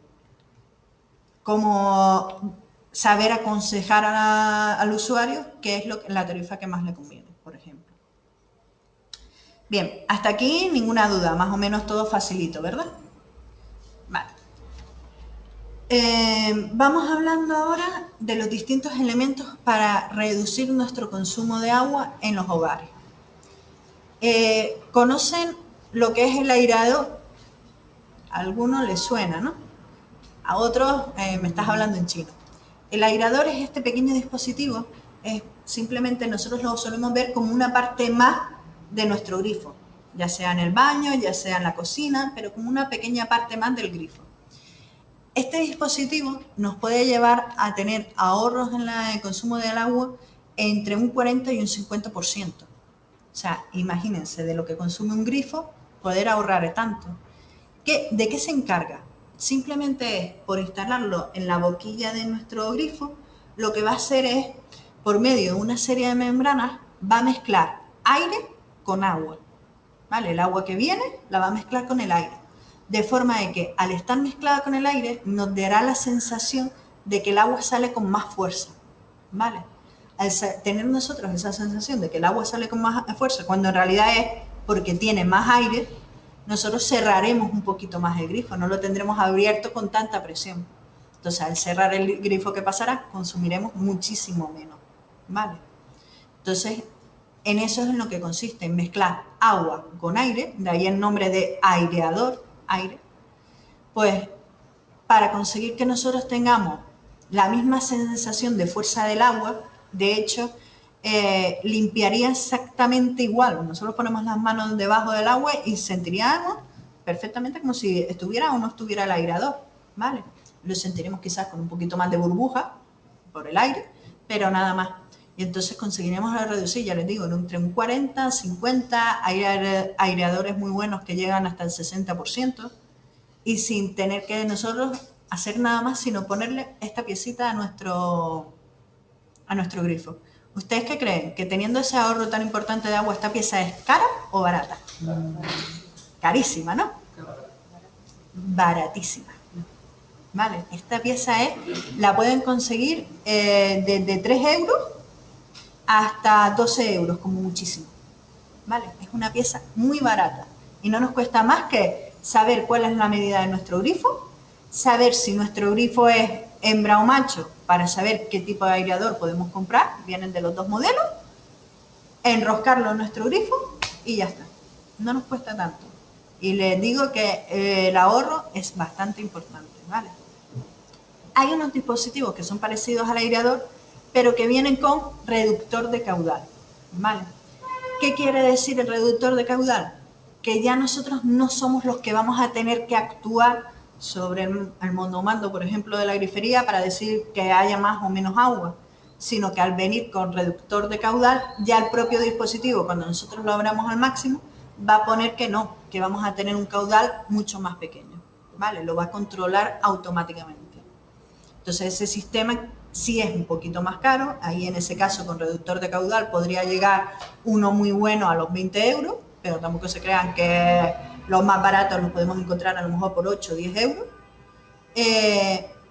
Como saber aconsejar al usuario qué es la tarifa que más le conviene, por ejemplo. Bien, hasta aquí ninguna duda, más o menos todo facilito, ¿verdad? Vale. Vamos hablando ahora de los distintos elementos para reducir nuestro consumo de agua en los hogares. ¿Conocen lo que es el aireador? A algunos les suena, ¿no? A otros me estás hablando en chino. El aireador es este pequeño dispositivo, simplemente nosotros lo solemos ver como una parte más de nuestro grifo, ya sea en el baño, ya sea en la cocina, pero como una pequeña parte más del grifo. Este dispositivo nos puede llevar a tener ahorros en el consumo del agua entre un 40 y un 50%. O sea, imagínense, de lo que consume un grifo, poder ahorrar tanto. ¿De qué se encarga? Simplemente es, por instalarlo en la boquilla de nuestro grifo, lo que va a hacer es, por medio de una serie de membranas, va a mezclar aire con agua, ¿vale? El agua que viene la va a mezclar con el aire, de forma de que al estar mezclada con el aire nos dará la sensación de que el agua sale con más fuerza, ¿vale? Al tener nosotros esa sensación de que el agua sale con más fuerza, cuando en realidad es porque tiene más aire, nosotros cerraremos un poquito más el grifo, no lo tendremos abierto con tanta presión. Entonces, al cerrar el grifo, ¿qué pasará? Consumiremos muchísimo menos, ¿vale? Entonces, en eso es en lo que consiste, en mezclar agua con aire, de ahí el nombre de aireador, aire, pues para conseguir que nosotros tengamos la misma sensación de fuerza del agua. De hecho, limpiaría exactamente igual. Nosotros ponemos las manos debajo del agua y sentiríamos perfectamente como si estuviera o no estuviera el aireador, ¿vale? Lo sentiremos quizás con un poquito más de burbuja por el aire, pero nada más. Y entonces conseguiremos reducir, ya les digo, entre un 40, 50, hay aireadores muy buenos que llegan hasta el 60%, y sin tener que nosotros hacer nada más, sino ponerle esta piecita a nuestro grifo. ¿Ustedes qué creen? ¿Que teniendo ese ahorro tan importante de agua, esta pieza es cara o barata? Carísima, ¿no? Baratísima. Vale, esta pieza la pueden conseguir desde 3 euros hasta 12 euros, como muchísimo. Vale, es una pieza muy barata y no nos cuesta más que saber cuál es la medida de nuestro grifo, saber si nuestro grifo es hembra o macho para saber qué tipo de aireador podemos comprar, vienen de los dos modelos, enroscarlo en nuestro grifo y ya está. No nos cuesta tanto. Y les digo que el ahorro es bastante importante, ¿vale? Hay unos dispositivos que son parecidos al aireador, pero que vienen con reductor de caudal, ¿vale? ¿Qué quiere decir el reductor de caudal? Que ya nosotros no somos los que vamos a tener que actuar sobre el mondomando, por ejemplo, de la grifería para decir que haya más o menos agua, sino que al venir con reductor de caudal, ya el propio dispositivo, cuando nosotros lo abramos al máximo, va a poner que no, que vamos a tener un caudal mucho más pequeño, ¿vale? Lo va a controlar automáticamente. Entonces ese sistema sí es un poquito más caro, ahí en ese caso con reductor de caudal podría llegar uno muy bueno a los 20 euros, pero tampoco se crean que los más baratos los podemos encontrar a lo mejor por 8 o 10 euros,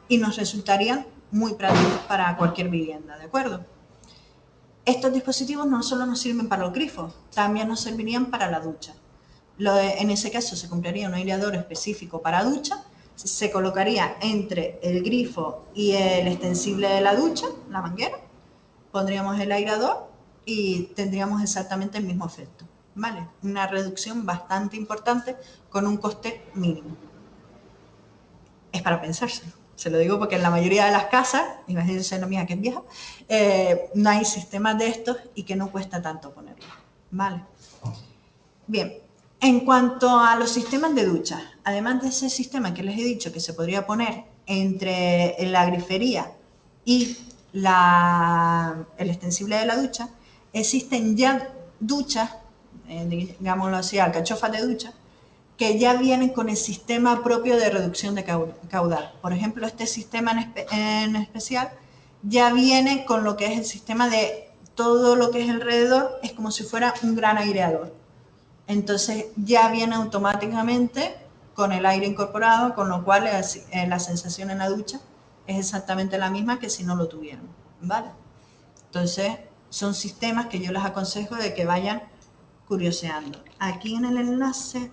y nos resultarían muy prácticos para cualquier vivienda, ¿de acuerdo? Estos dispositivos no solo nos sirven para los grifos, también nos servirían para la ducha. En ese caso se compraría un aireador específico para ducha, se colocaría entre el grifo y el extensible de la ducha, la manguera, pondríamos el aireador y tendríamos exactamente el mismo efecto, ¿vale? Una reducción bastante importante con un coste mínimo. Es para pensárselo. Se lo digo porque en la mayoría de las casas, imagínense la mía que es vieja, no hay sistemas de estos y que no cuesta tanto ponerlo, ¿vale? Bien, en cuanto a los sistemas de ducha, además de ese sistema que les he dicho que se podría poner entre la grifería y el extensible de la ducha, existen ya duchas, digámoslo así, alcachofas de ducha, que ya vienen con el sistema propio de reducción de caudal. Por ejemplo, este sistema en especial ya viene con lo que es el sistema de todo lo que es alrededor, es como si fuera un gran aireador. Entonces ya viene automáticamente con el aire incorporado, con lo cual la sensación en la ducha es exactamente la misma que si no lo tuvieran, ¿vale? Entonces son sistemas que yo les aconsejo de que vayan curioseando. Aquí en el enlace,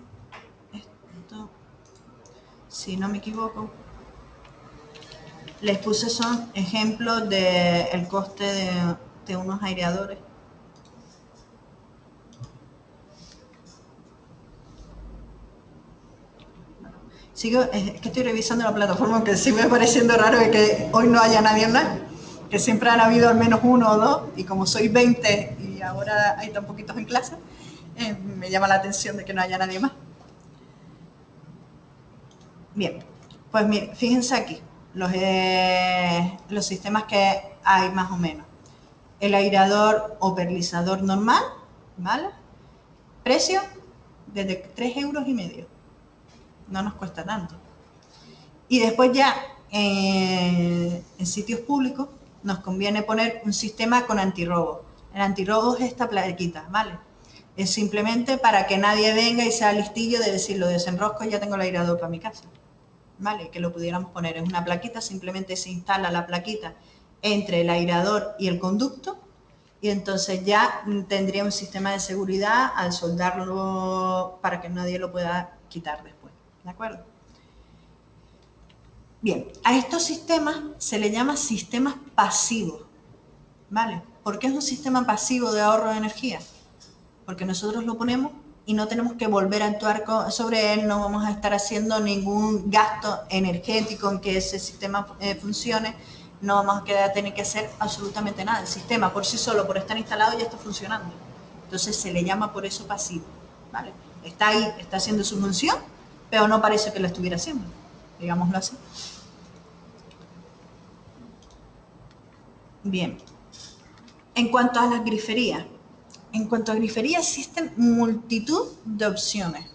esto, si no me equivoco, les puse son ejemplos del coste de unos aireadores. Es que estoy revisando la plataforma, aunque sí me va pareciendo raro de que hoy no haya nadie en live, que siempre han habido al menos uno o dos, y como soy 20 y ahora hay tan poquitos en clase, me llama la atención de que no haya nadie más. Bien, pues miren, fíjense aquí, los sistemas que hay más o menos. El aireador o perlizador normal, ¿vale? Precio, desde 3,5 euros. No nos cuesta tanto. Y después ya en sitios públicos nos conviene poner un sistema con antirrobo. El antirrobo es esta plaquita, ¿vale? Es simplemente para que nadie venga y sea listillo de decir lo desenrosco y ya tengo el aireador para mi casa, ¿vale? Que lo pudiéramos poner. Es una plaquita, simplemente se instala la plaquita entre el aireador y el conducto y entonces ya tendría un sistema de seguridad al soldarlo para que nadie lo pueda quitar después. ¿De acuerdo? Bien, a estos sistemas se le llama sistemas pasivos, ¿vale? ¿Por qué es un sistema pasivo de ahorro de energía? Porque nosotros lo ponemos y no tenemos que volver a actuar sobre él, no vamos a estar haciendo ningún gasto energético en que ese sistema funcione, no vamos a tener que hacer absolutamente nada. El sistema por sí solo, por estar instalado, ya está funcionando. Entonces se le llama por eso pasivo, ¿vale? Está ahí, está haciendo su función, pero no parece que lo estuviera haciendo, digámoslo así. Bien, en cuanto a las griferías, existen multitud de opciones.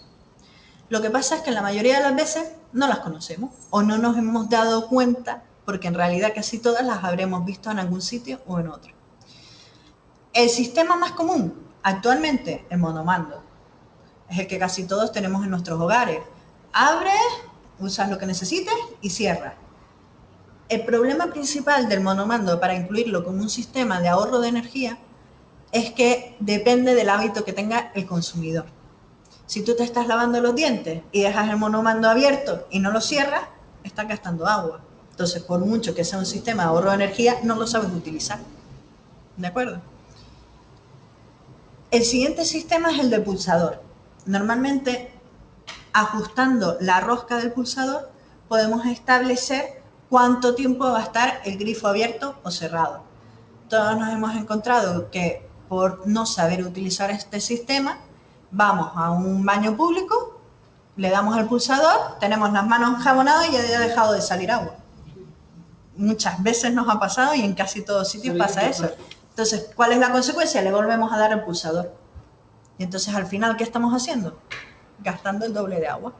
Lo que pasa es que la mayoría de las veces no las conocemos o no nos hemos dado cuenta porque en realidad casi todas las habremos visto en algún sitio o en otro. El sistema más común actualmente, el monomando, es el que casi todos tenemos en nuestros hogares. Abres, usas lo que necesites y cierras. El problema principal del monomando para incluirlo como un sistema de ahorro de energía es que depende del hábito que tenga el consumidor. Si tú te estás lavando los dientes y dejas el monomando abierto y no lo cierras, estás gastando agua. Entonces, por mucho que sea un sistema de ahorro de energía, no lo sabes utilizar. ¿De acuerdo? El siguiente sistema es el del pulsador. Normalmente, ajustando la rosca del pulsador, podemos establecer cuánto tiempo va a estar el grifo abierto o cerrado. Todos nos hemos encontrado que por no saber utilizar este sistema, vamos a un baño público, le damos al pulsador, tenemos las manos enjabonadas y ya ha dejado de salir agua. Muchas veces nos ha pasado y en casi todos sitios pasa eso. Entonces, ¿cuál es la consecuencia? Le volvemos a dar el pulsador. Y entonces, al final, ¿qué estamos haciendo? Gastando el doble de agua.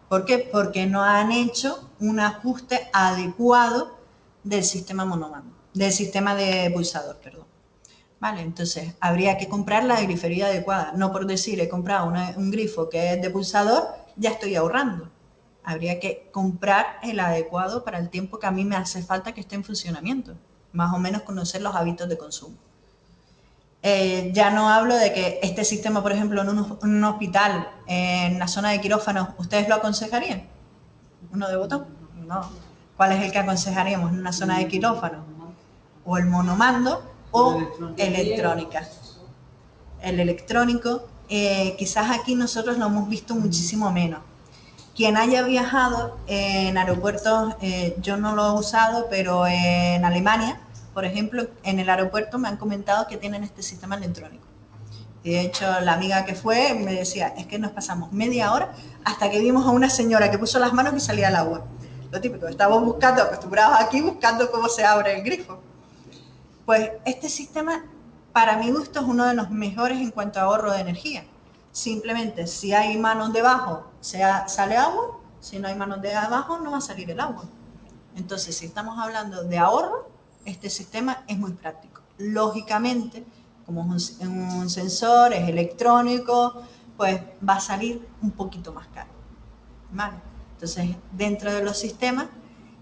¿Por qué? Porque no han hecho un ajuste adecuado del sistema monomando, del sistema de pulsador, perdón. Vale, entonces habría que comprar la grifería adecuada. No por decir he comprado un grifo que es de pulsador, ya estoy ahorrando. Habría que comprar el adecuado para el tiempo que a mí me hace falta que esté en funcionamiento. Más o menos conocer los hábitos de consumo. Ya no hablo de que este sistema, por ejemplo, en un hospital, en la zona de quirófanos, ¿ustedes lo aconsejarían? ¿Uno de botón? No. ¿Cuál es el que aconsejaríamos en una zona de quirófano? O el monomando o electrónica. El electrónico, quizás aquí nosotros lo hemos visto muchísimo menos. Quien haya viajado en aeropuertos, yo no lo he usado, pero en Alemania, por ejemplo, en el aeropuerto me han comentado que tienen este sistema electrónico. Y de hecho, la amiga que fue me decía, es que nos pasamos media hora hasta que vimos a una señora que puso las manos y salía el agua. Lo típico, estamos buscando, acostumbrados aquí, buscando cómo se abre el grifo. Pues este sistema, para mi gusto, es uno de los mejores en cuanto a ahorro de energía. Simplemente, si hay manos debajo, sale agua. Si no hay manos de abajo, no va a salir el agua. Entonces, si estamos hablando de ahorro, este sistema es muy práctico. Lógicamente, como es un sensor, es electrónico, pues va a salir un poquito más caro. ¿Vale? Entonces, dentro de los sistemas,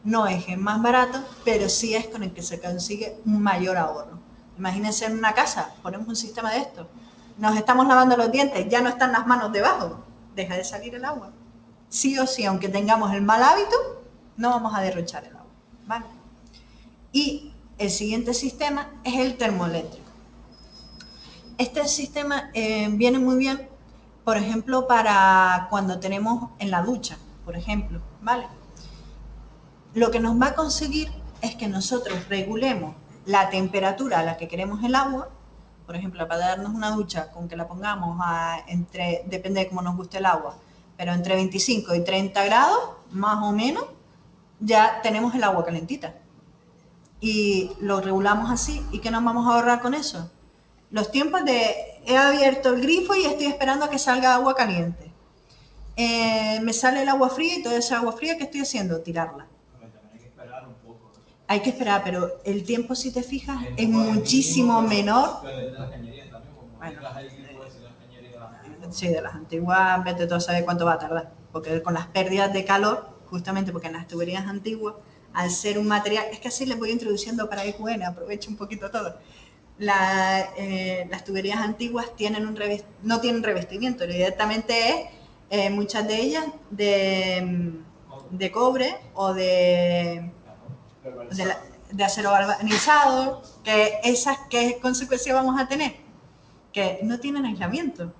no es el más barato, pero sí es con el que se consigue un mayor ahorro. Imagínense en una casa, ponemos un sistema de esto, nos estamos lavando los dientes, ya no están las manos debajo, deja de salir el agua. Sí o sí, aunque tengamos el mal hábito, no vamos a derrochar el agua. ¿Vale? Y el siguiente sistema es el termoeléctrico. Este sistema viene muy bien, por ejemplo, para cuando tenemos en la ducha, por ejemplo, ¿vale? Lo que nos va a conseguir es que nosotros regulemos la temperatura a la que queremos el agua. Por ejemplo, para darnos una ducha, con que la pongamos depende de cómo nos guste el agua, pero entre 25 y 30 grados, más o menos, ya tenemos el agua calentita. Y lo regulamos así. ¿Y qué nos vamos a ahorrar con eso? Los tiempos de he abierto el grifo y estoy esperando a que salga agua caliente. Me sale el agua fría y toda esa agua fría, ¿qué estoy haciendo? Tirarla. Hay que esperar, pero el tiempo, si te fijas, es muchísimo menor. Bueno, sí, de las antiguas, vete tú a saber cuánto va a tardar. Porque con las pérdidas de calor, justamente porque en las tuberías antiguas, al ser un material, es que así les voy introduciendo para EQN, aprovecho un poquito todo. Las tuberías antiguas no tienen revestimiento, directamente es, muchas de ellas, de cobre o de acero galvanizado, que esas, ¿qué consecuencias vamos a tener? Que no tienen aislamiento.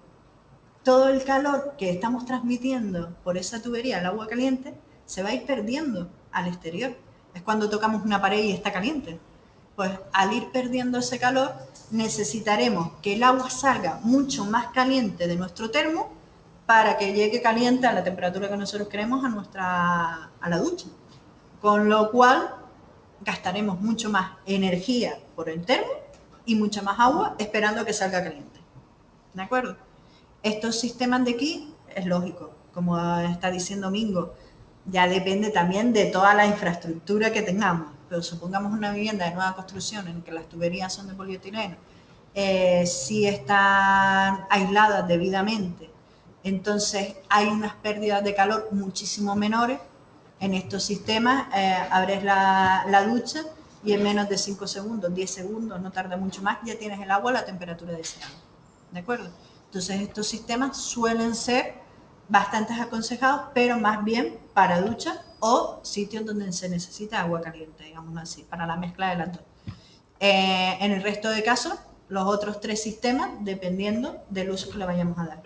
Todo el calor que estamos transmitiendo por esa tubería, el agua caliente, se va a ir perdiendo al exterior. Es cuando tocamos una pared y está caliente. Pues al ir perdiendo ese calor, necesitaremos que el agua salga mucho más caliente de nuestro termo para que llegue caliente a la temperatura que nosotros queremos a la ducha. Con lo cual, gastaremos mucho más energía por el termo y mucha más agua esperando a que salga caliente. ¿De acuerdo? Estos sistemas de aquí es lógico, como está diciendo Mingo, ya depende también de toda la infraestructura que tengamos. Pero supongamos una vivienda de nueva construcción en que las tuberías son de polietileno si están aisladas debidamente, entonces hay unas pérdidas de calor muchísimo menores. En estos sistemas abres la ducha y en menos de 5 segundos, 10 segundos, no tarda mucho más, ya tienes el agua a la temperatura deseada. ¿De acuerdo? Entonces estos sistemas suelen ser bastante aconsejados, pero más bien para duchas o sitios donde se necesita agua caliente, digamos así, para la mezcla de las dos. En el resto de casos, los otros 3 sistemas, dependiendo del uso que le vayamos a dar.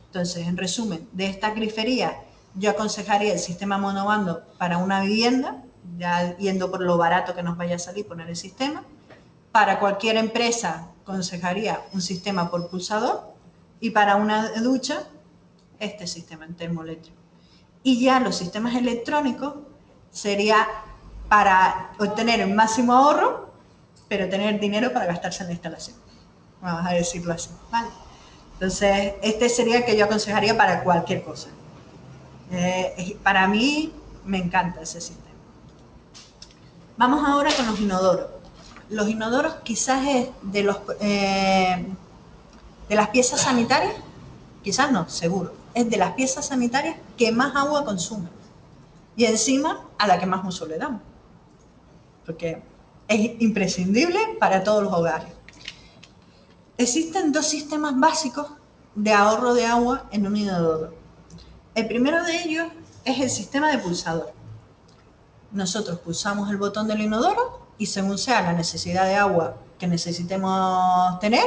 Entonces, en resumen, de esta grifería, yo aconsejaría el sistema monobando para una vivienda, ya yendo por lo barato que nos vaya a salir poner el sistema. Para cualquier empresa, aconsejaría un sistema por pulsador, y para una ducha, este sistema en termoeléctrico. Y ya los sistemas electrónicos sería para obtener el máximo ahorro, pero tener dinero para gastarse en la instalación. Vamos a decirlo así, ¿vale? Entonces, este sería el que yo aconsejaría para cualquier cosa. Para mí, me encanta ese sistema. Vamos ahora con los inodoros. Los inodoros quizás es de las piezas sanitarias, quizás no, seguro, es de las piezas sanitarias que más agua consume. Y encima, a la que más uso le damos. Porque es imprescindible para todos los hogares. Existen 2 sistemas básicos de ahorro de agua en un inodoro. El primero de ellos es el sistema de pulsador. Nosotros pulsamos el botón del inodoro y según sea la necesidad de agua que necesitemos tener,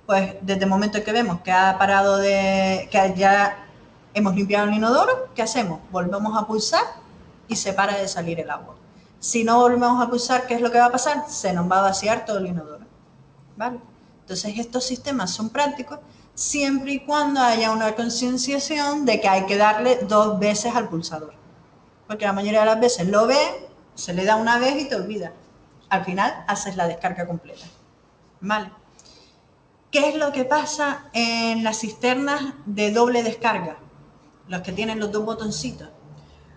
pues desde el momento en que vemos que ha parado que ya hemos limpiado el inodoro, ¿qué hacemos? Volvemos a pulsar y se para de salir el agua. Si no volvemos a pulsar, ¿qué es lo que va a pasar? Se nos va a vaciar todo el inodoro, ¿vale? Entonces estos sistemas son prácticos siempre y cuando haya una concienciación de que hay que darle 2 veces al pulsador. Porque la mayoría de las veces lo ve, se le da una vez y te olvidas. Al final haces la descarga completa, ¿vale? ¿Qué es lo que pasa en las cisternas de doble descarga? Los que tienen los 2 botoncitos.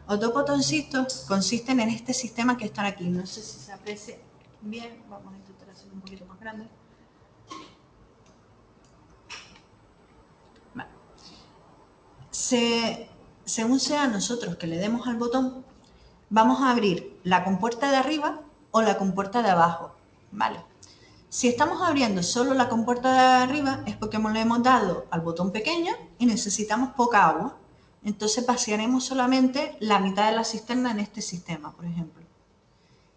Los 2 botoncitos consisten en este sistema que están aquí. No sé si se aprecia bien. Vamos a intentar hacerlo un poquito más grande. Vale. Según sea nosotros que le demos al botón, vamos a abrir la compuerta de arriba o la compuerta de abajo, ¿vale? Si estamos abriendo solo la compuerta de arriba es porque le hemos dado al botón pequeño y necesitamos poca agua. Entonces vaciaremos solamente la mitad de la cisterna en este sistema, por ejemplo.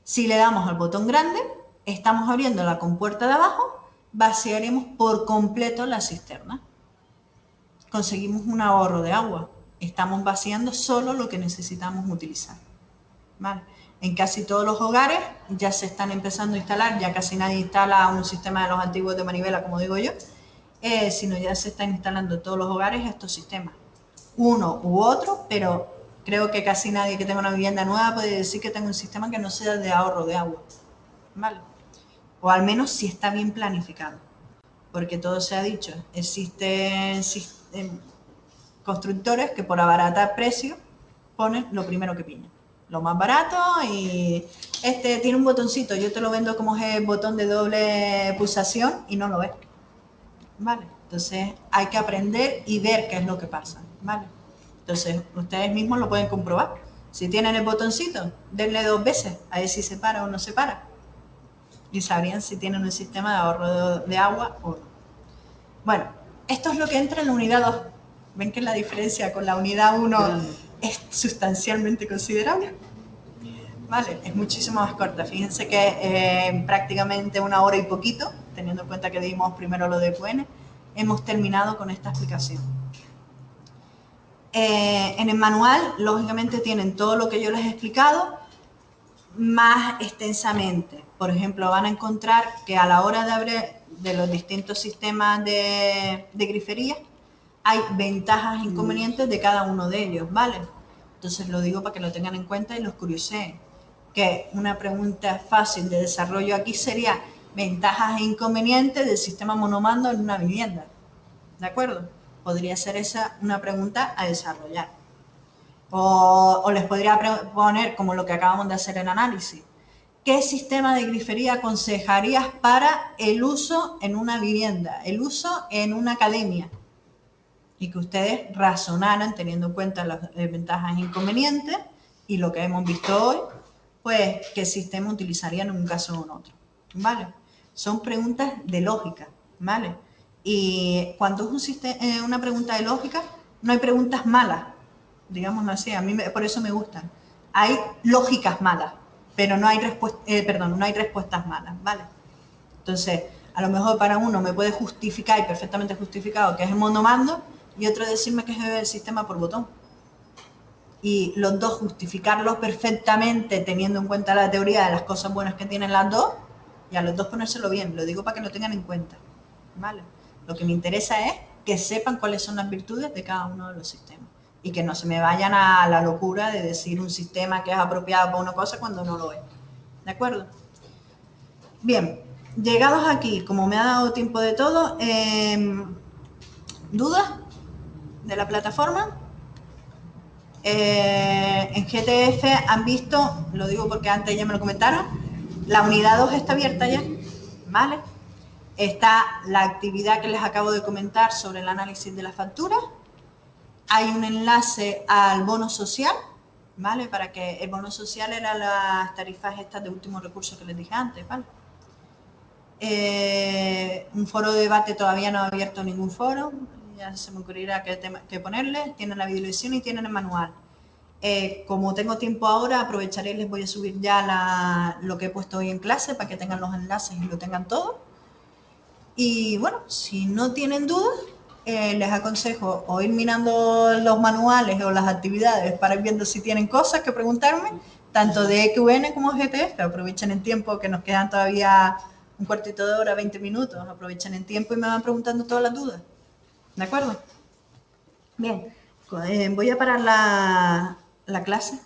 Si le damos al botón grande, estamos abriendo la compuerta de abajo, vaciaremos por completo la cisterna. Conseguimos un ahorro de agua. Estamos vaciando solo lo que necesitamos utilizar, ¿vale? En casi todos los hogares ya se están empezando a instalar, ya casi nadie instala un sistema de los antiguos de manivela, como digo yo, sino ya se están instalando en todos los hogares estos sistemas. Uno u otro, pero creo que casi nadie que tenga una vivienda nueva puede decir que tenga un sistema que no sea de ahorro de agua, ¿vale? O al menos si está bien planificado, porque todo se ha dicho, existen constructores que por abaratar precios ponen lo primero que pillan, lo más barato, y este tiene un botoncito, yo te lo vendo como es el botón de doble pulsación y no lo ves, ¿vale? Entonces hay que aprender y ver qué es lo que pasa, ¿vale? Entonces ustedes mismos lo pueden comprobar. Si tienen el botoncito, denle 2 veces a ver si se para o no se para y sabrían si tienen un sistema de ahorro de agua o no. Bueno, esto es lo que entra en la unidad 2. ¿Ven que la diferencia con la unidad 1 es sustancialmente considerable? Vale, es muchísimo más corta. Fíjense que prácticamente 1 hora y poquito, teniendo en cuenta que dimos primero lo de QN, hemos terminado con esta explicación. En el manual, lógicamente, tienen todo lo que yo les he explicado más extensamente. Por ejemplo, van a encontrar que a la hora de abrir de los distintos sistemas de grifería, hay ventajas e inconvenientes de cada uno de ellos, ¿vale? Entonces lo digo para que lo tengan en cuenta y los curioseen. Que una pregunta fácil de desarrollo aquí sería ventajas e inconvenientes del sistema monomando en una vivienda, ¿de acuerdo? Podría ser esa una pregunta a desarrollar. O les podría poner, como lo que acabamos de hacer en análisis, ¿qué sistema de grifería aconsejarías para el uso en una vivienda, el uso en una academia? Y que ustedes razonaran teniendo en cuenta las ventajas e inconvenientes y lo que hemos visto hoy, pues qué sistema utilizarían en un caso o en otro, ¿vale? Son preguntas de lógica, ¿vale? Y cuando es una pregunta de lógica, no hay preguntas malas, digámoslo así, a mí por eso me gustan. Hay lógicas malas, pero no hay respuestas malas, ¿vale? Entonces, a lo mejor para uno me puede justificar, y perfectamente justificado, que es el monomando, y otro decirme que es el sistema por botón. Y los dos justificarlos perfectamente teniendo en cuenta la teoría de las cosas buenas que tienen las dos, y a los dos ponérselo bien. Lo digo para que lo tengan en cuenta, ¿vale? Lo que me interesa es que sepan cuáles son las virtudes de cada uno de los sistemas y que no se me vayan a la locura de decir un sistema que es apropiado para una cosa cuando no lo es. ¿De acuerdo? Bien, llegados aquí, como me ha dado tiempo de todo, ¿dudas de la plataforma? En GTF han visto, lo digo porque antes ya me lo comentaron, la unidad 2 está abierta ya, ¿vale? Está la actividad que les acabo de comentar sobre el análisis de las facturas. Hay un enlace al bono social, ¿vale? Para que el bono social era las tarifas estas de último recurso que les dije antes, ¿vale? Un foro de debate todavía no ha abierto ningún foro, ya se me ocurrirá qué ponerle. Tienen la videolección y tienen el manual. Como tengo tiempo ahora, aprovecharé y les voy a subir ya lo que he puesto hoy en clase para que tengan los enlaces y lo tengan todo. Y bueno, si no tienen dudas, les aconsejo o ir mirando los manuales o las actividades para ir viendo si tienen cosas que preguntarme, tanto de EQN como GTF. Aprovechen el tiempo que nos quedan todavía un cuartito de hora, 20 minutos. Aprovechen el tiempo y me van preguntando todas las dudas. ¿De acuerdo? Bien, voy a parar la clase.